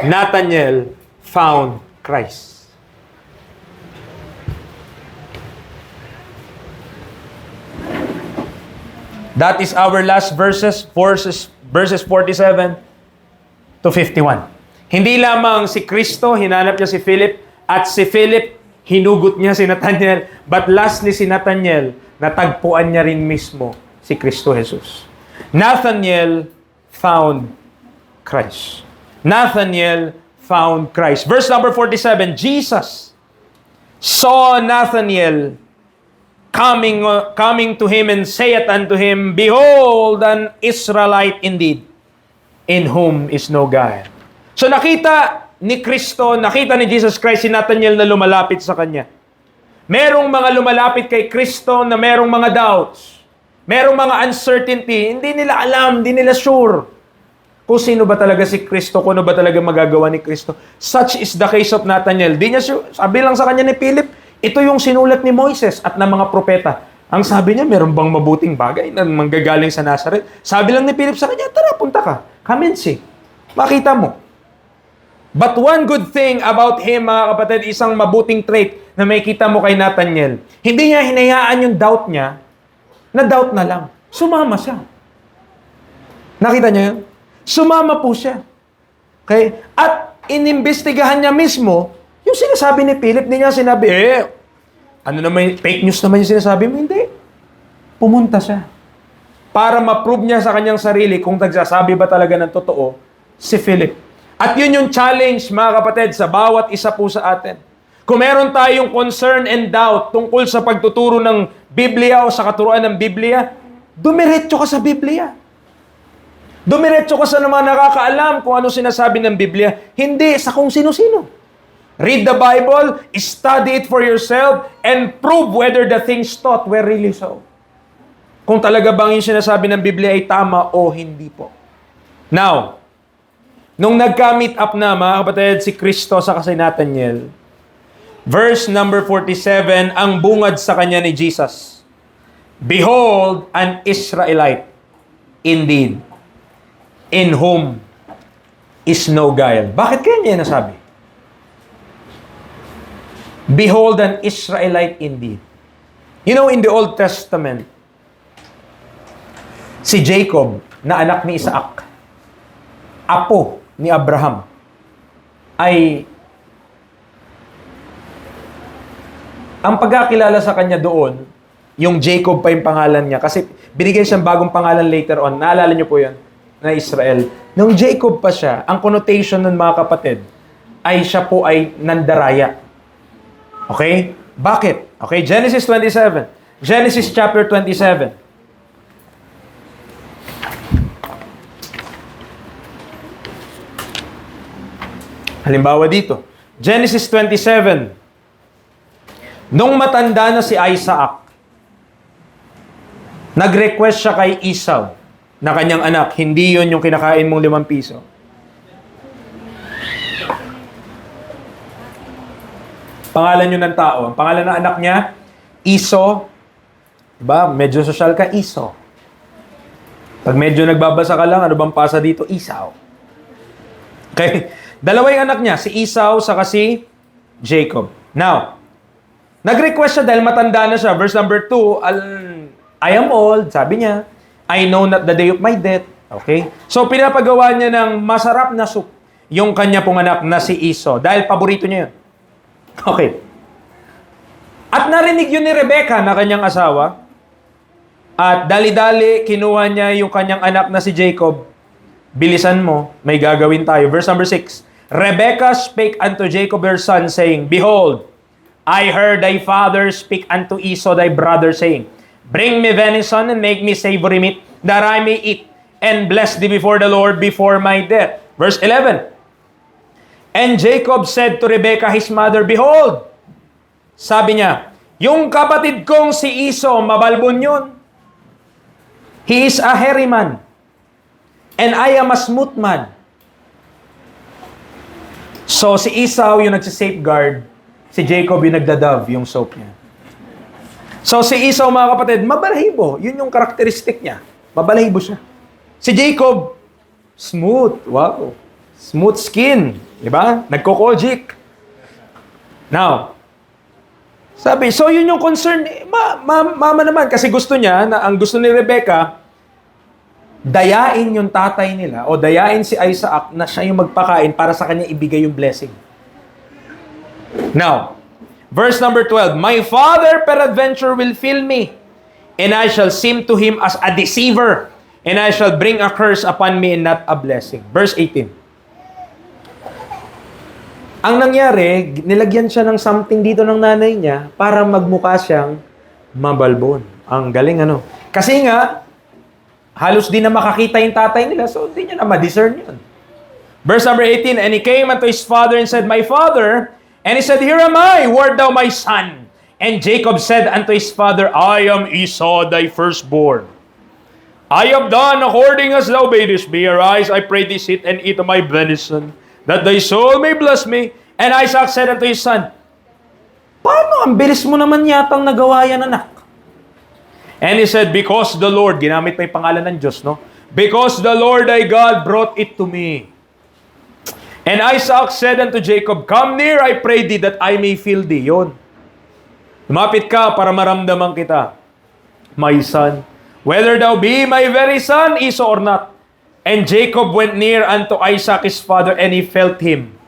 Nathanael found Christ. That is our last verses 47 to 51. Hindi lamang si Kristo, hinanap niya si Philip, at si Philip, hinugot niya si Nathanael, but lastly si Nathanael, natagpuan niya rin mismo si Kristo Jesus. Nathanael found Christ. Nathanael found Christ. Verse number 47, Jesus saw Nathanael coming to him and saith unto him, Behold, an Israelite indeed, in whom is no guile. So nakita ni Kristo, nakita ni Jesus Christ si Nathanael na lumalapit sa kanya. Merong mga lumalapit kay Kristo na merong mga doubts. Merong mga uncertainty. Hindi nila alam, hindi nila sure kung sino ba talaga si Kristo, kung ano ba talaga magagawa ni Kristo. Such is the case of Nathanael. Di niya sabi lang sa kanya ni Philip, ito yung sinulat ni Moises at ng mga propeta. Ang sabi niya, meron bang mabuting bagay na manggagaling sa Nazareth? Sabi lang ni Philip sa kanya, tara, punta ka. Come and see. Makita mo. But one good thing about him, mga kapatid, isang mabuting trait na may kita mo kay Nathanael. Hindi niya hinayaan yung doubt niya, na doubt na lang. Sumama siya. Nakita niyo yun? Sumama po siya. Okay? At inimbestigahan niya mismo yung sinasabi ni Philip. Hindi niya sinabi, ano naman, fake news naman yung sinasabi mo? Hindi. Pumunta siya. Para ma-prove niya sa kanyang sarili kung nagsasabi ba talaga ng totoo si Philip. At yun yung challenge, mga kapatid, sa bawat isa po sa atin. Kung meron tayong concern and doubt tungkol sa pagtuturo ng Biblia o sa katuruan ng Biblia, dumiretso ka sa Biblia. Dumiretso ka sa mga nakakaalam kung ano sinasabi ng Biblia, hindi sa kung sino-sino. Read the Bible, study it for yourself, and prove whether the things taught were really so. Kung talaga bang yung sinasabi ng Biblia ay tama o hindi po. Now, nung nagka-meet up na, mga kapatid, si Kristo sa si Nathanael, verse number 47, ang bungad sa kanya ni Jesus, Behold, an Israelite indeed, in whom is no guile. Bakit kaya niya nasabi? Behold, an Israelite indeed. You know, in the Old Testament, si Jacob, na anak ni Isaac, apo ni Abraham, ay ang pagkakilala sa kanya doon, yung Jacob pa yung pangalan niya. Kasi binigyan siyang bagong pangalan later on. Naalala niyo po yun? Na Israel. Nung Jacob pa siya, ang connotation ng mga kapatid, ay siya po ay nandaraya. Okay? Bakit? Okay, Genesis 27. Genesis chapter 27. Halimbawa dito, Genesis 27. Nung matanda na si Isaac, nag-request siya kay Esau na kanyang anak, hindi yon yung kinakain mong 5 piso. Pangalan yun ng tao. Ang pangalan ng anak niya, Esau. Diba? Medyo social ka, Esau. Pag medyo nagbabasa ka lang, ano bang pasa dito? Esau. Okay? Dalawa yung anak niya, si Esau saka si Jacob. Now, nag-request siya dahil matanda na siya. Verse number 2, I am old, sabi niya. I know not the day of my death. Okay? So, pinapagawa niya ng masarap na soup yung kanya pong anak na si Esau. Dahil paborito niya yun. Okay. At narinig yun ni Rebecca na kanyang asawa. At dali-dali, kinuha niya yung kanyang anak na si Jacob. Bilisan mo, may gagawin tayo. Verse number 6. Rebecca spake unto Jacob her son, saying, Behold, I heard thy father speak unto Esau thy brother, saying, Bring me venison and make me savory meat, that I may eat, and bless thee before the Lord before my death. Verse 11. And Jacob said to Rebekah his mother, Behold, sabi niya, yung kapatid kong si Esau, mabalbon yun. He is a hairy man, and I am a smooth man. So si Esau yung nagsisafeguard, si Jacob yung nagdadove, yung soap niya. So si Esau, mga kapatid, mabalahibo. Yun yung karakteristik niya. Mabalahibo siya. Si Jacob, smooth. Wow. Smooth skin. Diba? Nagko-kojic. Now, sabi, so yun yung concern. Mama naman, kasi gusto niya, na ang gusto ni Rebecca, dayain yung tatay nila, o dayain si Isaac na siya yung magpakain para sa kanya ibigay yung blessing. Now, verse number 12, My father peradventure will fill me, and I shall seem to him as a deceiver, and I shall bring a curse upon me and not a blessing. Verse 18. Ang nangyari, nilagyan siya ng something dito ng nanay niya para magmukha siyang mabalbon. Ang galing ano. Kasi nga, halos di na makakita yung tatay nila, so di niya na ma-discern yun. Verse number 18, And he came unto his father and said, My father, and he said, Here am I, who art thou my son? And Jacob said unto his father, I am Esau, thy firstborn. I have done according as thou badest me. Arise, I pray thee, sit and eat of my venison, that thy soul may bless me. And Isaac said unto his son, Paano? Ang bilis mo naman yatang nagawa yan, anak. And he said, Because the Lord, ginamit pa yung pangalan ng Diyos, no? Because the Lord thy God brought it to me. And Isaac said unto Jacob, Come near, I pray thee, that I may feel thee. Yun. Lumapit ka para maramdaman kita, my son, whether thou be my very son, Esau, or not. And Jacob went near unto Isaac his father, and he felt him.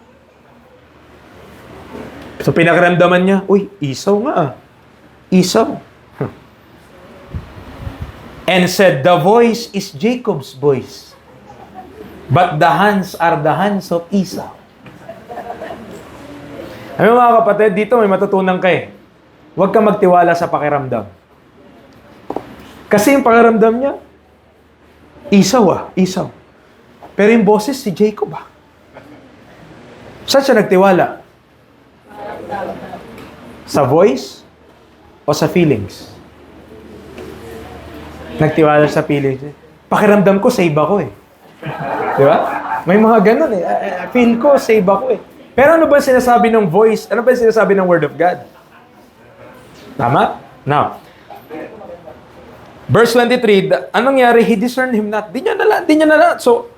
So pinakaramdaman niya, uy, Esau nga. Esau. And said, the voice is Jacob's voice, but the hands are the hands of Esau. Ano mga kapatid, dito may matutunan ka eh. Huwag ka magtiwala sa pakiramdam. Kasi yung pakiramdam niya, Esau. Pero yung boses, si Jacob Saan siya nagtiwala? Sa voice o sa feelings? Nagtiwala sa feelings. Pakiramdam ko, save ako eh. Di ba? May mga ganun eh. Feel ko, save ako eh. Pero ano ba sinasabi ng voice? Ano ba sinasabi ng Word of God? Tama? Now, verse 23, anong nangyari? He discerned him not. Di niya na. So,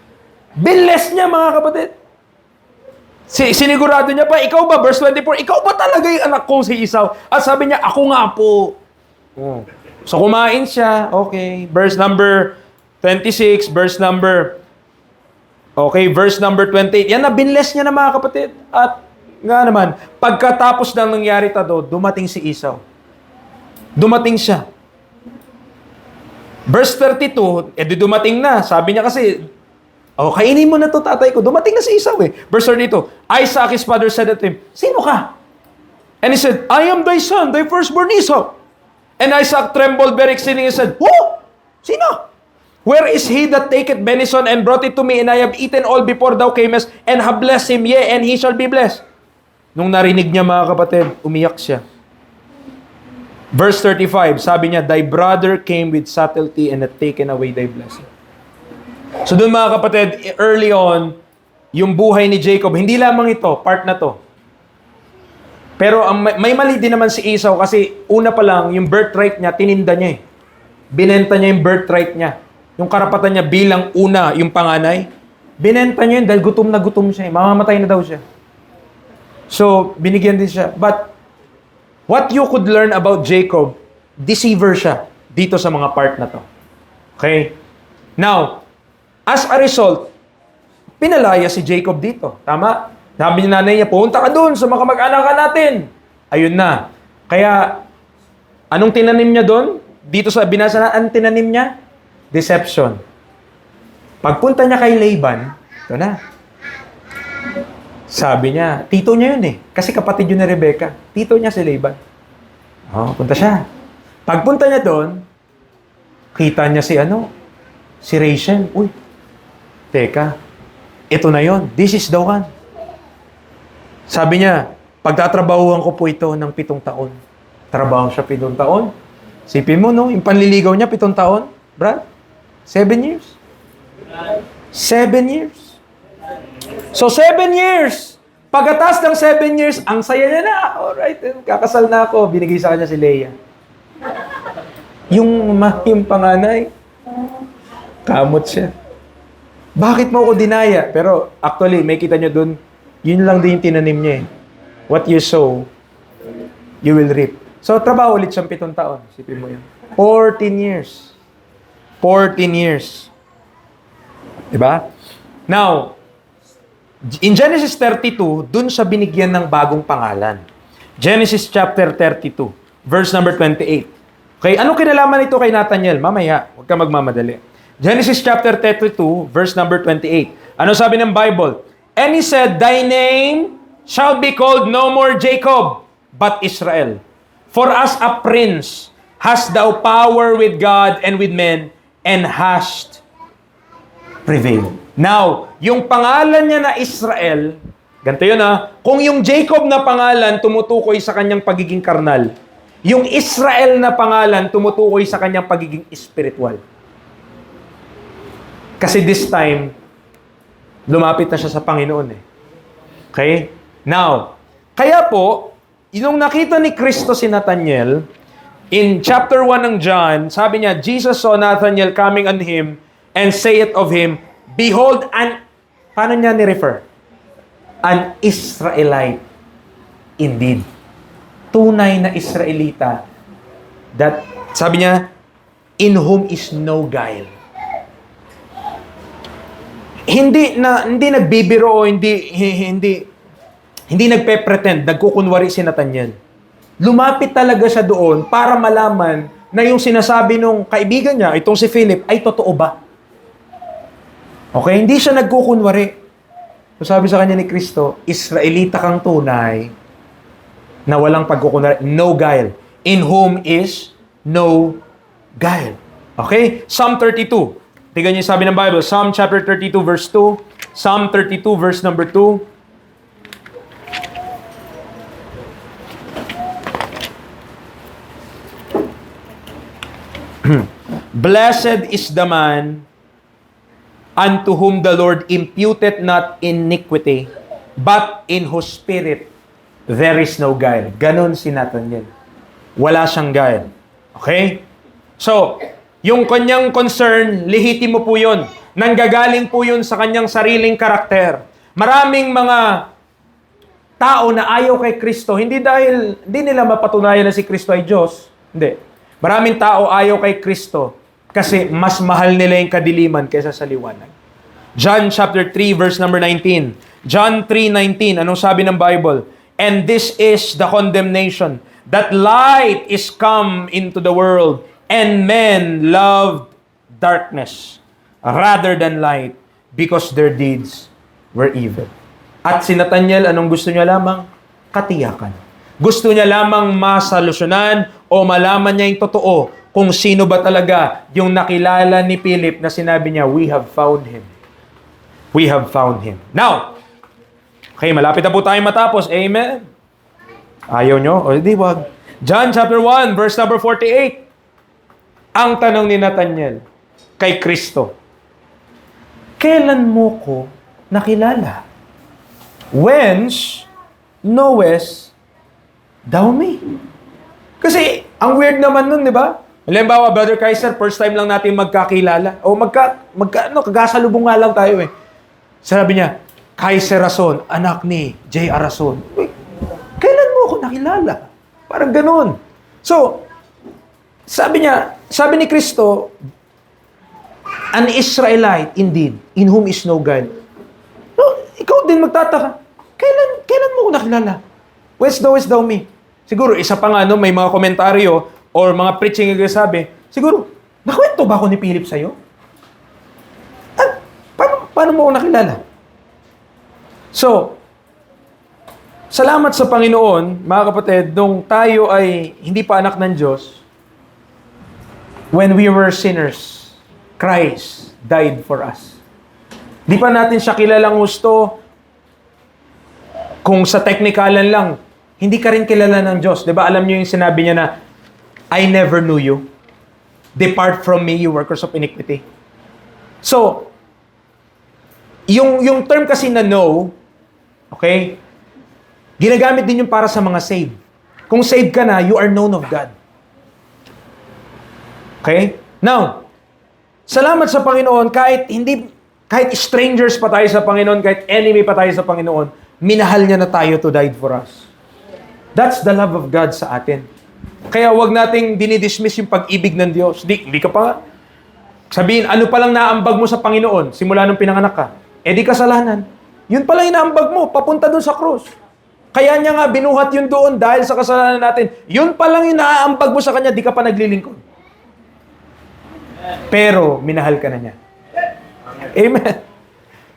binless niya, mga kapatid. Sinigurado niya pa, ikaw ba, verse 24, ikaw ba talaga yung anak kong si Esau? At sabi niya, ako nga po. So, kumain siya. Okay. Verse number 26, verse number 28. Yan na, binless niya na, mga kapatid. At nga naman, pagkatapos ng nangyari tato, dumating si Esau. Dumating siya. Verse 32, edi dumating na. Sabi niya kasi, kainin mo na to, tatay ko. Dumating na si Esau eh. Verse 32, Isaac his father said to him, Sino ka? And he said, I am thy son, thy firstborn Esau. And Isaac trembled very exceedingly and said, Who? Sino? Where is he that taketh venison and brought it to me, and I have eaten all before thou camest, and have blessed him, yea, and he shall be blessed. Nung narinig niya, mga kapatid, umiyak siya. Verse 35, sabi niya, Thy brother came with subtlety and hath taken away thy blessing. So doon, mga kapatid, early on, yung buhay ni Jacob, hindi lamang ito, part na to. Pero may mali din naman si Esau kasi una pa lang, yung birthright niya, tininda niya eh. Binenta niya yung birthright niya. Yung karapatan niya bilang una, yung panganay. Binenta niya yun dahil gutom na gutom siya eh. Mamamatay na daw siya. So, binigyan din siya. But, what you could learn about Jacob, deceiver siya dito sa mga part na to. Okay? Now, as a result, pinalaya si Jacob dito. Tama? Sabi ni nanay niya, punta ka doon sa mga mag-anak natin. Ayun na. Kaya, anong tinanim niya doon? Dito sa binasa na, anong tinanim niya? Deception. Pagpunta niya kay Laban, ito na. Sabi niya, tito niya yun eh. Kasi kapatid yun ni Rebecca. Tito niya si Laban. Oh, punta siya. Pagpunta niya doon, kita niya si Rachel. Uy, teka, ito na yon. This is the one. Sabi niya, pagtatrabahuhan ko po ito ng 7 taon. Trabaho siya 7 taon. Sipin mo, no? Yung panliligaw niya, 7 taon. Brad, 7 years. 7 years. So, 7 years. Pagkatas ng 7 years, ang saya niya na. Alright, kakasal na ako. Binigay sa kanya si Leah. Yung panganay, kamot siya. Bakit mo ako dinaya? Pero actually, may kita nyo dun, yun lang din yung tinanim niya eh. What you sow, you will reap. So, trabaho ulit siyang 7 taon. Sipin mo yun. 14 years. 14 years. Diba? Now, in Genesis 32, dun siya binigyan ng bagong pangalan. Genesis chapter 32, verse number 28. Okay, anong kinalaman ito kay Nathaniel? Mamaya, huwag ka magmamadali. Genesis chapter 32, verse number 28. Ano sabi ng Bible? And he said, thy name shall be called no more Jacob, but Israel. For as a prince hast thou power with God and with men, and hast prevailed. Now, yung pangalan niya na Israel, ganito yun kung yung Jacob na pangalan tumutukoy sa kanyang pagiging karnal, yung Israel na pangalan tumutukoy sa kanyang pagiging spiritual. Kasi this time, lumapit na siya sa Panginoon eh. Okay? Now, kaya po, yung nakita ni Kristo si Nathaniel, in chapter 1 ng John, sabi niya, Jesus saw Nathaniel coming on him and saith of him, behold, paano niya ni-refer? An Israelite indeed. Tunay na Israelita that, sabi niya, in whom is no guile. Hindi nagbibiro o hindi nagpe-pretend, nagkukunwari si Nathaniel. Lumapit talaga siya doon para malaman na yung sinasabi nung kaibigan niya, itong si Philip, ay totoo ba? Okay, hindi siya nagkukunwari. So sabi sa kanya ni Kristo, Israelita kang tunay na walang pagkukunwari, no guile. In whom is no guile. Okay? Psalm 32. Tingnan niyo sabi ng Bible, Psalm chapter 32 verse 2, Psalm 32 verse number 2. Blessed is the man unto whom the Lord imputeth not iniquity, but in whose spirit there is no guile. Ganon si Nathaniel. Wala siyang guile. Okay? So, yung kanyang concern, lihitimo po yun. Nanggagaling po yun sa kanyang sariling karakter. Maraming mga tao na ayaw kay Kristo, hindi nila mapatunayan na si Kristo ay Diyos. Hindi. Maraming tao ayaw kay Kristo kasi mas mahal nila yung kadiliman kaysa sa liwanag. John chapter 3 verse number 19. John 3:19, anong sabi ng Bible? And this is the condemnation, that light is come into the world, and men loved darkness rather than light because their deeds were evil. At si Nathaniel, anong gusto niya lamang? Katiyakan. Gusto niya lamang masolusyonan o malaman niya yung totoo kung sino ba talaga yung nakilala ni Philip na sinabi niya, we have found him. We have found him. Now, okay, malapit na po tayo matapos. Amen? Ayaw nyo? O di wag. John chapter 1, verse number 48. Ang tanong ni Nathaniel kay Kristo, kailan mo ko nakilala? Whence knowest Dami. Kasi, ang weird naman nun, di ba? Halimbawa, Brother Kaiser, first time lang natin magkakilala. O kagasalubong nga lang tayo eh. Sabi niya, Kaiser Rason, anak ni J.R. Rason. Wait, kailan mo ako nakilala? Parang ganun. So, sabi ni Kristo, an Israelite indeed, in whom is no guile. No, ikaw din magtataka, kailan mo ako nakilala? Where's thou me? Siguro, isa pa nga, no, may mga komentaryo or mga preaching yung sabi, siguro, nakwento ba ako ni Philip sa'yo? At, paano mo ako nakilala? So, salamat sa Panginoon, mga kapatid, nung tayo ay hindi pa anak ng Diyos, when we were sinners, Christ died for us. Di pa natin siya kilalang gusto, kung sa teknikalan lang, hindi ka rin kilala ng Diyos. Di ba alam niyo yung sinabi niya na, I never knew you. Depart from me, you workers of iniquity. So, yung term kasi na know, okay, ginagamit din yung para sa mga saved. Kung saved ka na, you are known of God. Okay? Now, salamat sa Panginoon, kahit strangers pa tayo sa Panginoon, kahit enemy pa tayo sa Panginoon, minahal niya na tayo to died for us. That's the love of God sa atin. Kaya wag nating dinidismiss yung pag-ibig ng Diyos. Hindi ka pa sabihin, ano pa lang naambag mo sa Panginoon simula nung pinanganak ka? Eh di kasalanan. Yun pala yung naambag mo, papunta doon sa krus. Kaya niya nga binuhat yun doon dahil sa kasalanan natin. Yun pa lang yung naaambag mo sa Kanya, di ka pa naglilingkod. Pero, minahal ka na niya. Amen.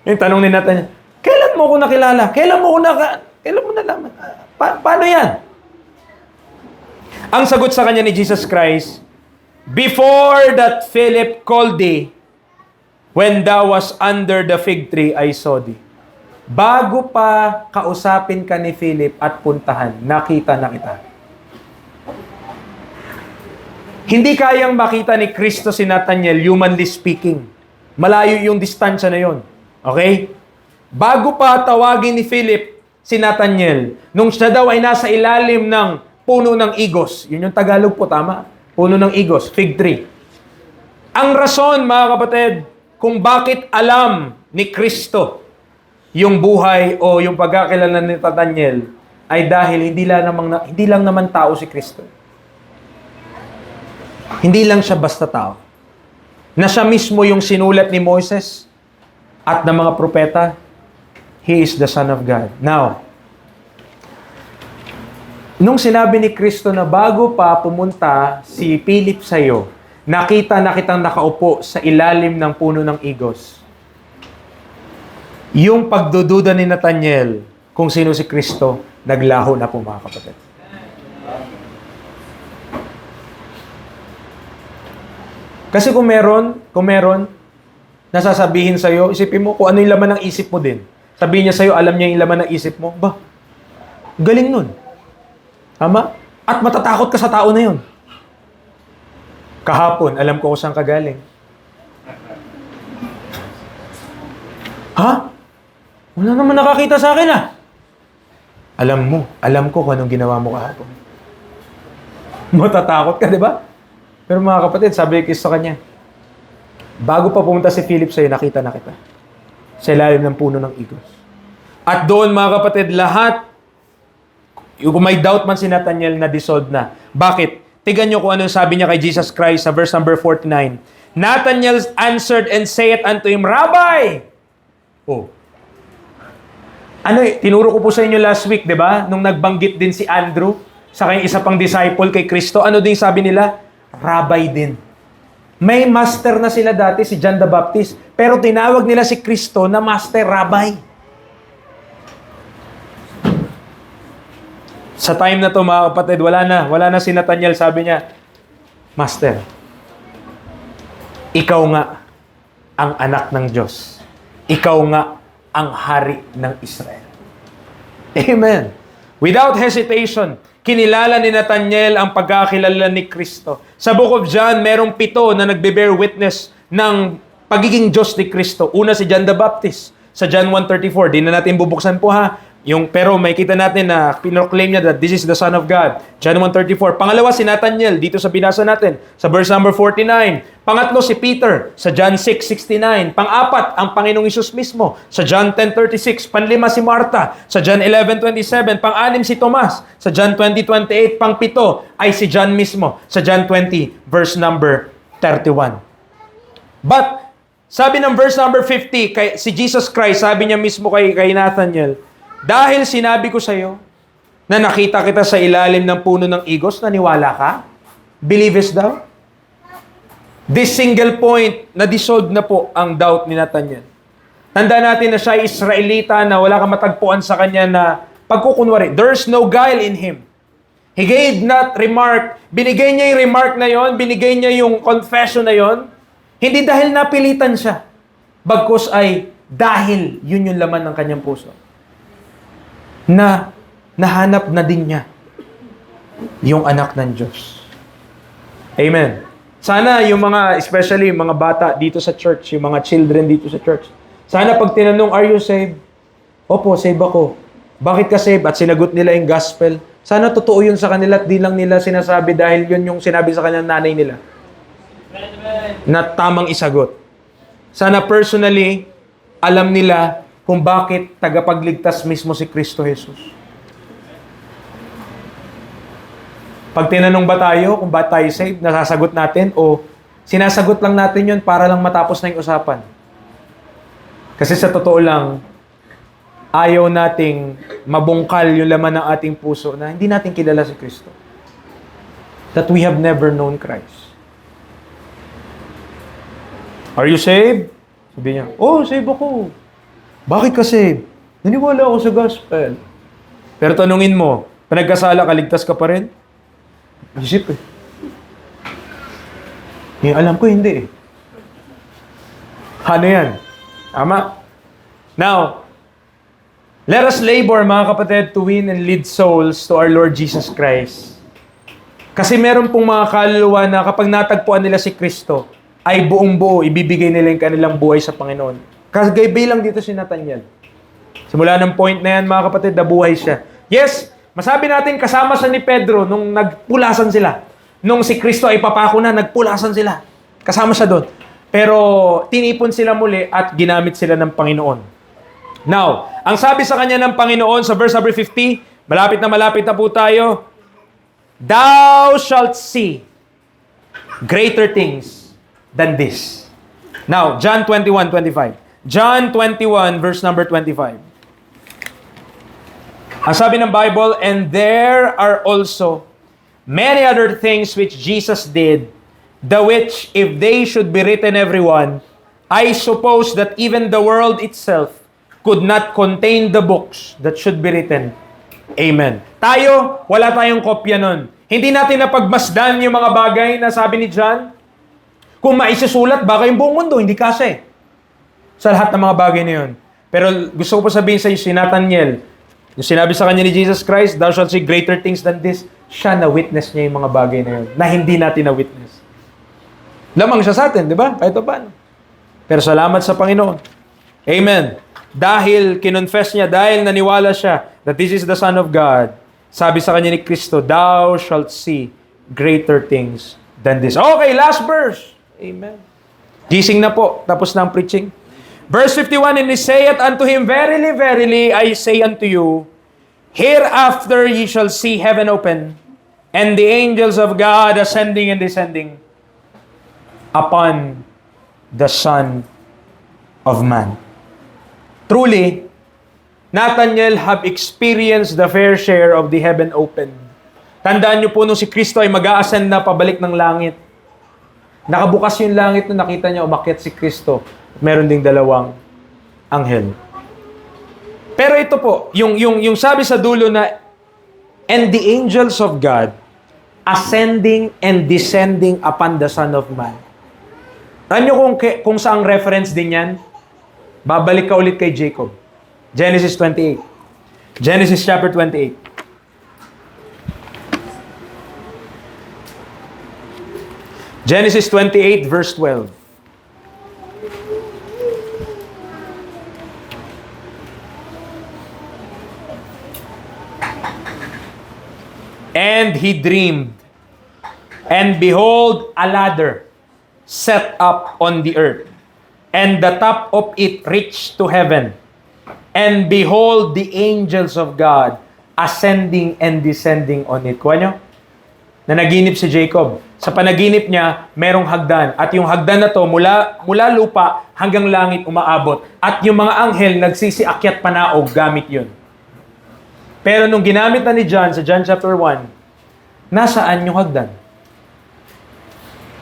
Yung tanong ni Nathan, kailan mo ako nakilala? Kailan mo nalaman? Paano yan? Ang sagot sa kanya ni Jesus Christ, before that Philip called thee, when thou was under the fig tree, I saw thee. Bago pa kausapin ka ni Philip at puntahan, nakita na kita. Hindi kayang makita ni Kristo si Nathanael, humanly speaking. Malayo yung distansya na yon. Okay? Bago pa tawagin ni Philip si Nathanael, nung siya daw ay nasa ilalim ng puno ng igos. Yun yung Tagalog po, tama? Puno ng igos, fig tree. Ang rason, mga kapatid, kung bakit alam ni Kristo yung buhay o yung pagkakilala ni Nathanael ay dahil hindi lang naman tao si Kristo. Hindi lang siya basta tao. Na siya mismo yung sinulat ni Moses at ng mga propeta. He is the Son of God. Now, nung sinabi ni Kristo na bago pa pumunta si Philip sa'yo, nakita na kitang nakaupo sa ilalim ng puno ng igos. Yung pagdududa ni Nathanael kung sino si Kristo, naglaho na po, mga kapatid. Kasi kung meron, nasasabihin sa'yo, isipin mo kung ano yung laman ng isip mo din. Sabihin niya sa'yo, alam niya yung laman ng isip mo. Ba, galing nun. Tama? At matatakot ka sa tao na yun. Kahapon, alam ko kung saan ka galing. Ha? Wala naman nakakita sa akin ah. Alam ko kung anong ginawa mo kahapon. Matatakot ka, di ba? Pero mga kapatid, sabi ni Kristo kanya, bago pa pumunta si Philip sa'yo, nakita na kita. Sa ilalim ng puno ng igos. At doon, mga kapatid, lahat, kung may doubt man si Nathanael, na dissolved na. Bakit? Tigan nyo kung ano sabi niya kay Jesus Christ sa verse number 49. Nathanael answered and saith unto him, Rabbi! Oh. Tinuro ko po sa inyo last week, di ba? Nung nagbanggit din si Andrew, sa kanyang isa pang disciple kay Kristo, ano din sabi nila? Rabbi din. May master na sila dati, si John the Baptist, pero tinawag nila si Kristo na master, rabbi. Sa time na to, mga kapatid, wala na si Nathanael, sabi niya, Master, ikaw nga ang anak ng Diyos. Ikaw nga ang hari ng Israel. Amen. Without hesitation, kinilala ni Nathanael ang pagkakilala ni Kristo. Sa Book of John, merong 7 na nagbe-bear witness ng pagiging Diyos ni Kristo. Una si John the Baptist. Sa John 1:34, di na natin bubuksan po ha. Pero may kita natin na pinoclaim niya that this is the Son of God. John 1:34. Pangalawa, si Nathanael, dito sa binasa natin, sa verse number 49. Pangatlo, si Peter, sa John 6:69. Pang-apat, ang Panginoong Hesus mismo, sa John 10:36. Panlima, si Martha, sa John 11:27. Pang-anim, si Tomas, sa John 20:28. Pang-pito, ay si John mismo, sa John 20, verse number 31. But, sabi ng verse number 50, si Jesus Christ, sabi niya mismo kay Nathanael, dahil sinabi ko sa iyo na nakita kita sa ilalim ng puno ng igos, naniwala ka? Believest thou? This single point, na-dissolve na po ang doubt ni Nathanael. Tanda natin na siya ay Israelita na wala kang matagpuan sa kanya na pagkukunwari. There's no guile in him. He gave not remark. Binigay niya yung remark na yon, binigay niya yung confession na yon, hindi dahil napilitan siya. Bagkus ay dahil yun yung laman ng kanyang puso. Na nahanap na din niya yung anak ng Diyos. Amen. Sana yung mga, especially yung mga bata dito sa church, yung mga children dito sa church, sana pag tinanong, are you saved? Opo, save ako. Bakit ka save? At sinagot nila yung gospel. Sana totoo yun sa kanila at di lang nila sinasabi dahil yun yung sinabi sa kanyang nanay nila. Na tamang isagot. Sana personally, alam nila kung bakit tagapagligtas mismo si Kristo Jesus. Pag tinanong ba tayo kung ba tayo saved, nasasagot natin o sinasagot lang natin yun para lang matapos na yung usapan. Kasi sa totoo lang, ayaw nating mabungkal yung laman ng ating puso na hindi natin kilala si Kristo. That we have never known Christ. Are you saved? Sabi niya, oh, saved ako. Bakit ka saved? Naniwala ako sa gospel. Pero tanungin mo, pinagkasala ka, ligtas ka pa rin? Isip eh. Alam ko hindi eh. Ano yan? Tama? Now, let us labor, mga kapatid, to win and lead souls to our Lord Jesus Christ. Kasi meron pong mga kaluluwa na kapag natagpuan nila si Kristo, ay buong buo, ibibigay nila yung kanilang buhay sa Panginoon. Kagay lang dito si Nathanael. Simula ng point na yan, mga kapatid, nabuhay siya. Yes, masabi natin kasama sa ni Pedro nung nagpulasan sila. Nung si Kristo ay papako na, nagpulasan sila. Kasama siya doon. Pero tinipon sila muli at ginamit sila ng Panginoon. Now, ang sabi sa kanya ng Panginoon sa verse number 50, malapit na po tayo, thou shalt see greater things than this. Now, John 21:25. John 21, verse number 25. Ang sabi ng Bible, and there are also many other things which Jesus did, the which, if they should be written everyone, I suppose that even the world itself could not contain the books that should be written. Amen. Tayo, wala tayong kopya nun. Hindi natin napagmasdan yung mga bagay na sabi ni John. Kung maisusulat, baka yung buong mundo, hindi kasi. Sa lahat ng mga bagay na yun. Pero gusto ko pa sabihin sa iyo, si Nathanael, yung sinabi sa kanya ni Jesus Christ, thou shalt see greater things than this, siya na-witness niya yung mga bagay na yun, na hindi natin na-witness. Lamang siya sa atin, di ba? Kahit paano. Pero salamat sa Panginoon. Amen. Dahil kinonfess niya, dahil naniwala siya that this is the Son of God, sabi sa kanya ni Kristo, thou shalt see greater things than this. Okay, last verse. Amen. Gising na po. Tapos na ang preaching. Verse 51, and he saith unto him, verily, verily, I say unto you, hereafter ye shall see heaven open, and the angels of God ascending and descending upon the Son of Man. Truly, Nathanael have experienced the fair share of the heaven open. Tandaan niyo po nung si Kristo ay mag-a-ascend na pabalik ng langit. Nakabukas yung langit nung nakita niya umakyat si Kristo. Meron ding dalawang anghel. Pero ito po, yung sabi sa dulo na, and the angels of God ascending and descending upon the Son of Man. Alam niyo kung saang reference din yan? Babalik ka ulit kay Jacob. Genesis 28. Genesis chapter 28. Genesis 28 verse 12. And he dreamed, and behold, a ladder set up on the earth, and the top of it reached to heaven. And behold, the angels of God ascending and descending on it. Kuha nyo? Na naginip si Jacob. Sa panaginip niya, merong hagdan. At yung hagdan na to, mula lupa hanggang langit umaabot. At yung mga anghel nagsisiakyat panaog gamit yun. Pero nung ginamit na ni John sa John chapter 1, nasaan yung hagdan?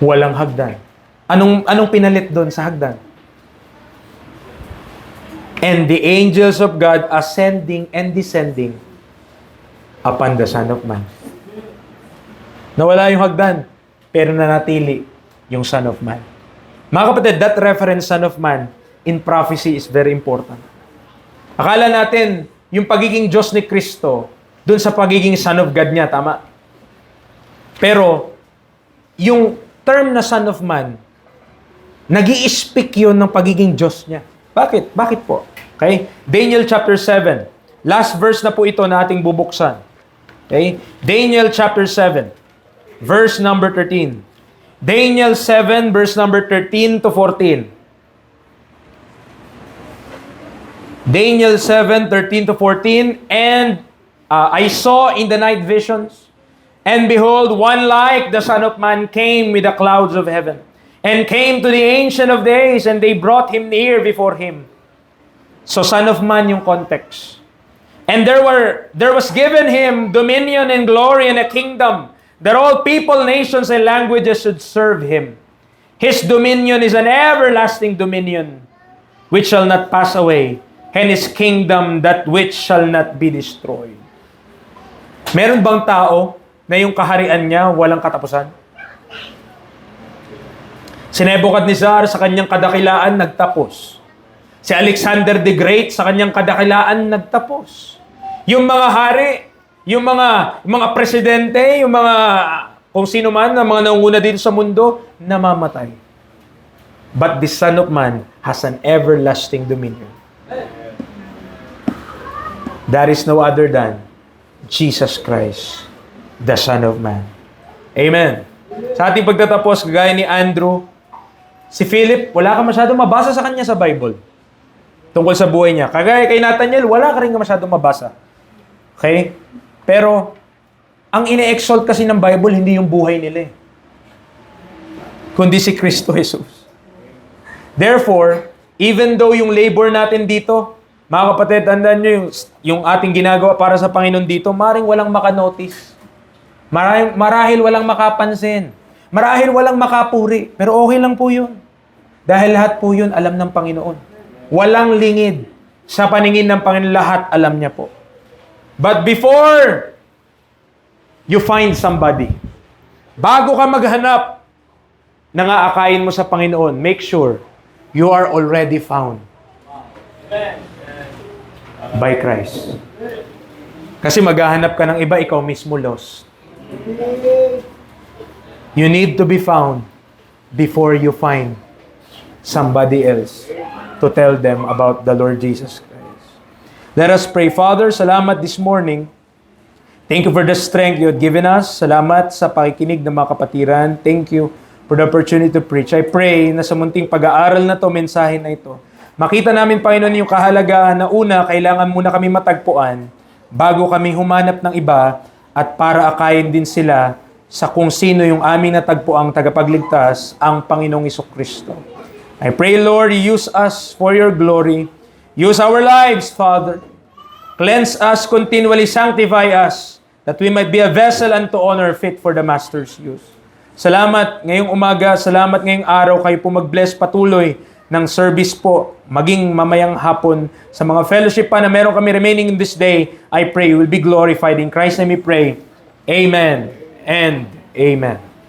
Walang hagdan. Anong pinalit doon sa hagdan? And the angels of God ascending and descending upon the Son of Man. Nawala yung hagdan, pero nanatili yung Son of Man. Mga kapatid, that reference Son of Man in prophecy is very important. Akala natin, yung pagiging Diyos ni Kristo, dun sa pagiging Son of God niya, tama? Pero, yung term na Son of Man, nag-i-speak yun ng pagiging Diyos niya. Bakit? Bakit po? Okay? Daniel chapter 7. Last verse na po ito na ating bubuksan. Okay? Daniel chapter 7. Verse number 13. Daniel 7, verse number 13 to 14. Daniel 7, 13 to 14. And I saw in the night visions, and behold, one like the Son of Man came with the clouds of heaven, and came to the Ancient of Days, and they brought him near before him. So, Son of Man yung context. And there was given him dominion and glory and a kingdom, that all people, nations, and languages should serve him. His dominion is an everlasting dominion, which shall not pass away, and his kingdom that which shall not be destroyed. Meron bang tao na yung kaharian niya walang katapusan? Si Nebuchadnezzar sa kanyang kadakilaan nagtapos. Si Alexander the Great sa kanyang kadakilaan nagtapos. Yung mga hari, yung mga presidente, yung mga kung sino man na mga nanguna dito sa mundo, namamatay. But the Son of Man has an everlasting dominion. That is no other than Jesus Christ, the Son of Man. Amen. Sa ating pagtatapos, gaya ni Andrew, si Philip, wala ka masyadong mabasa sa kanya sa Bible. Tungkol sa buhay niya. Kagaya kay Nathaniel, wala ka rin masyadong mabasa. Okay? Pero, ang ine-exalt kasi ng Bible, hindi yung buhay nila kundi si Kristo Jesus. Therefore, even though yung labor natin dito, mga kapatid, tandaan nyo yung ating ginagawa para sa Panginoon dito, maring walang makanotice. Marahil walang makapansin. Marahil walang makapuri. Pero okay lang po yun. Dahil lahat po yun alam ng Panginoon. Walang lingid. Sa paningin ng Panginoon, lahat alam niya po. But before you find somebody, bago ka maghanap ng aakayin mo sa Panginoon, make sure you are already found by Christ. Kasi maghahanap ka ng iba, ikaw mismo lost. You need to be found before you find somebody else to tell them about the Lord Jesus Christ. Let us pray. Father, salamat this morning. Thank you for the strength you have given us. Salamat sa pakikinig ng mga kapatiran. Thank you for the opportunity to preach. I pray na sa munting pag-aaral na to, mensahe na ito, makita namin, Panginoon, yung kahalagahan na una, kailangan muna kami matagpuan bago kami humanap ng iba at para akayin din sila sa kung sino yung aming natagpuang tagapagligtas, ang Panginoong Jesucristo. I pray, Lord, use us for your glory. Use our lives, Father. Cleanse us, continually sanctify us, that we might be a vessel unto honor fit for the Master's use. Salamat ngayong umaga, salamat ngayong araw, kayo po mag-bless patuloy ng service po, maging mamayang hapon sa mga fellowship pa na meron kami remaining in this day. I pray you will be glorified. In Christ's name we pray. Amen and amen.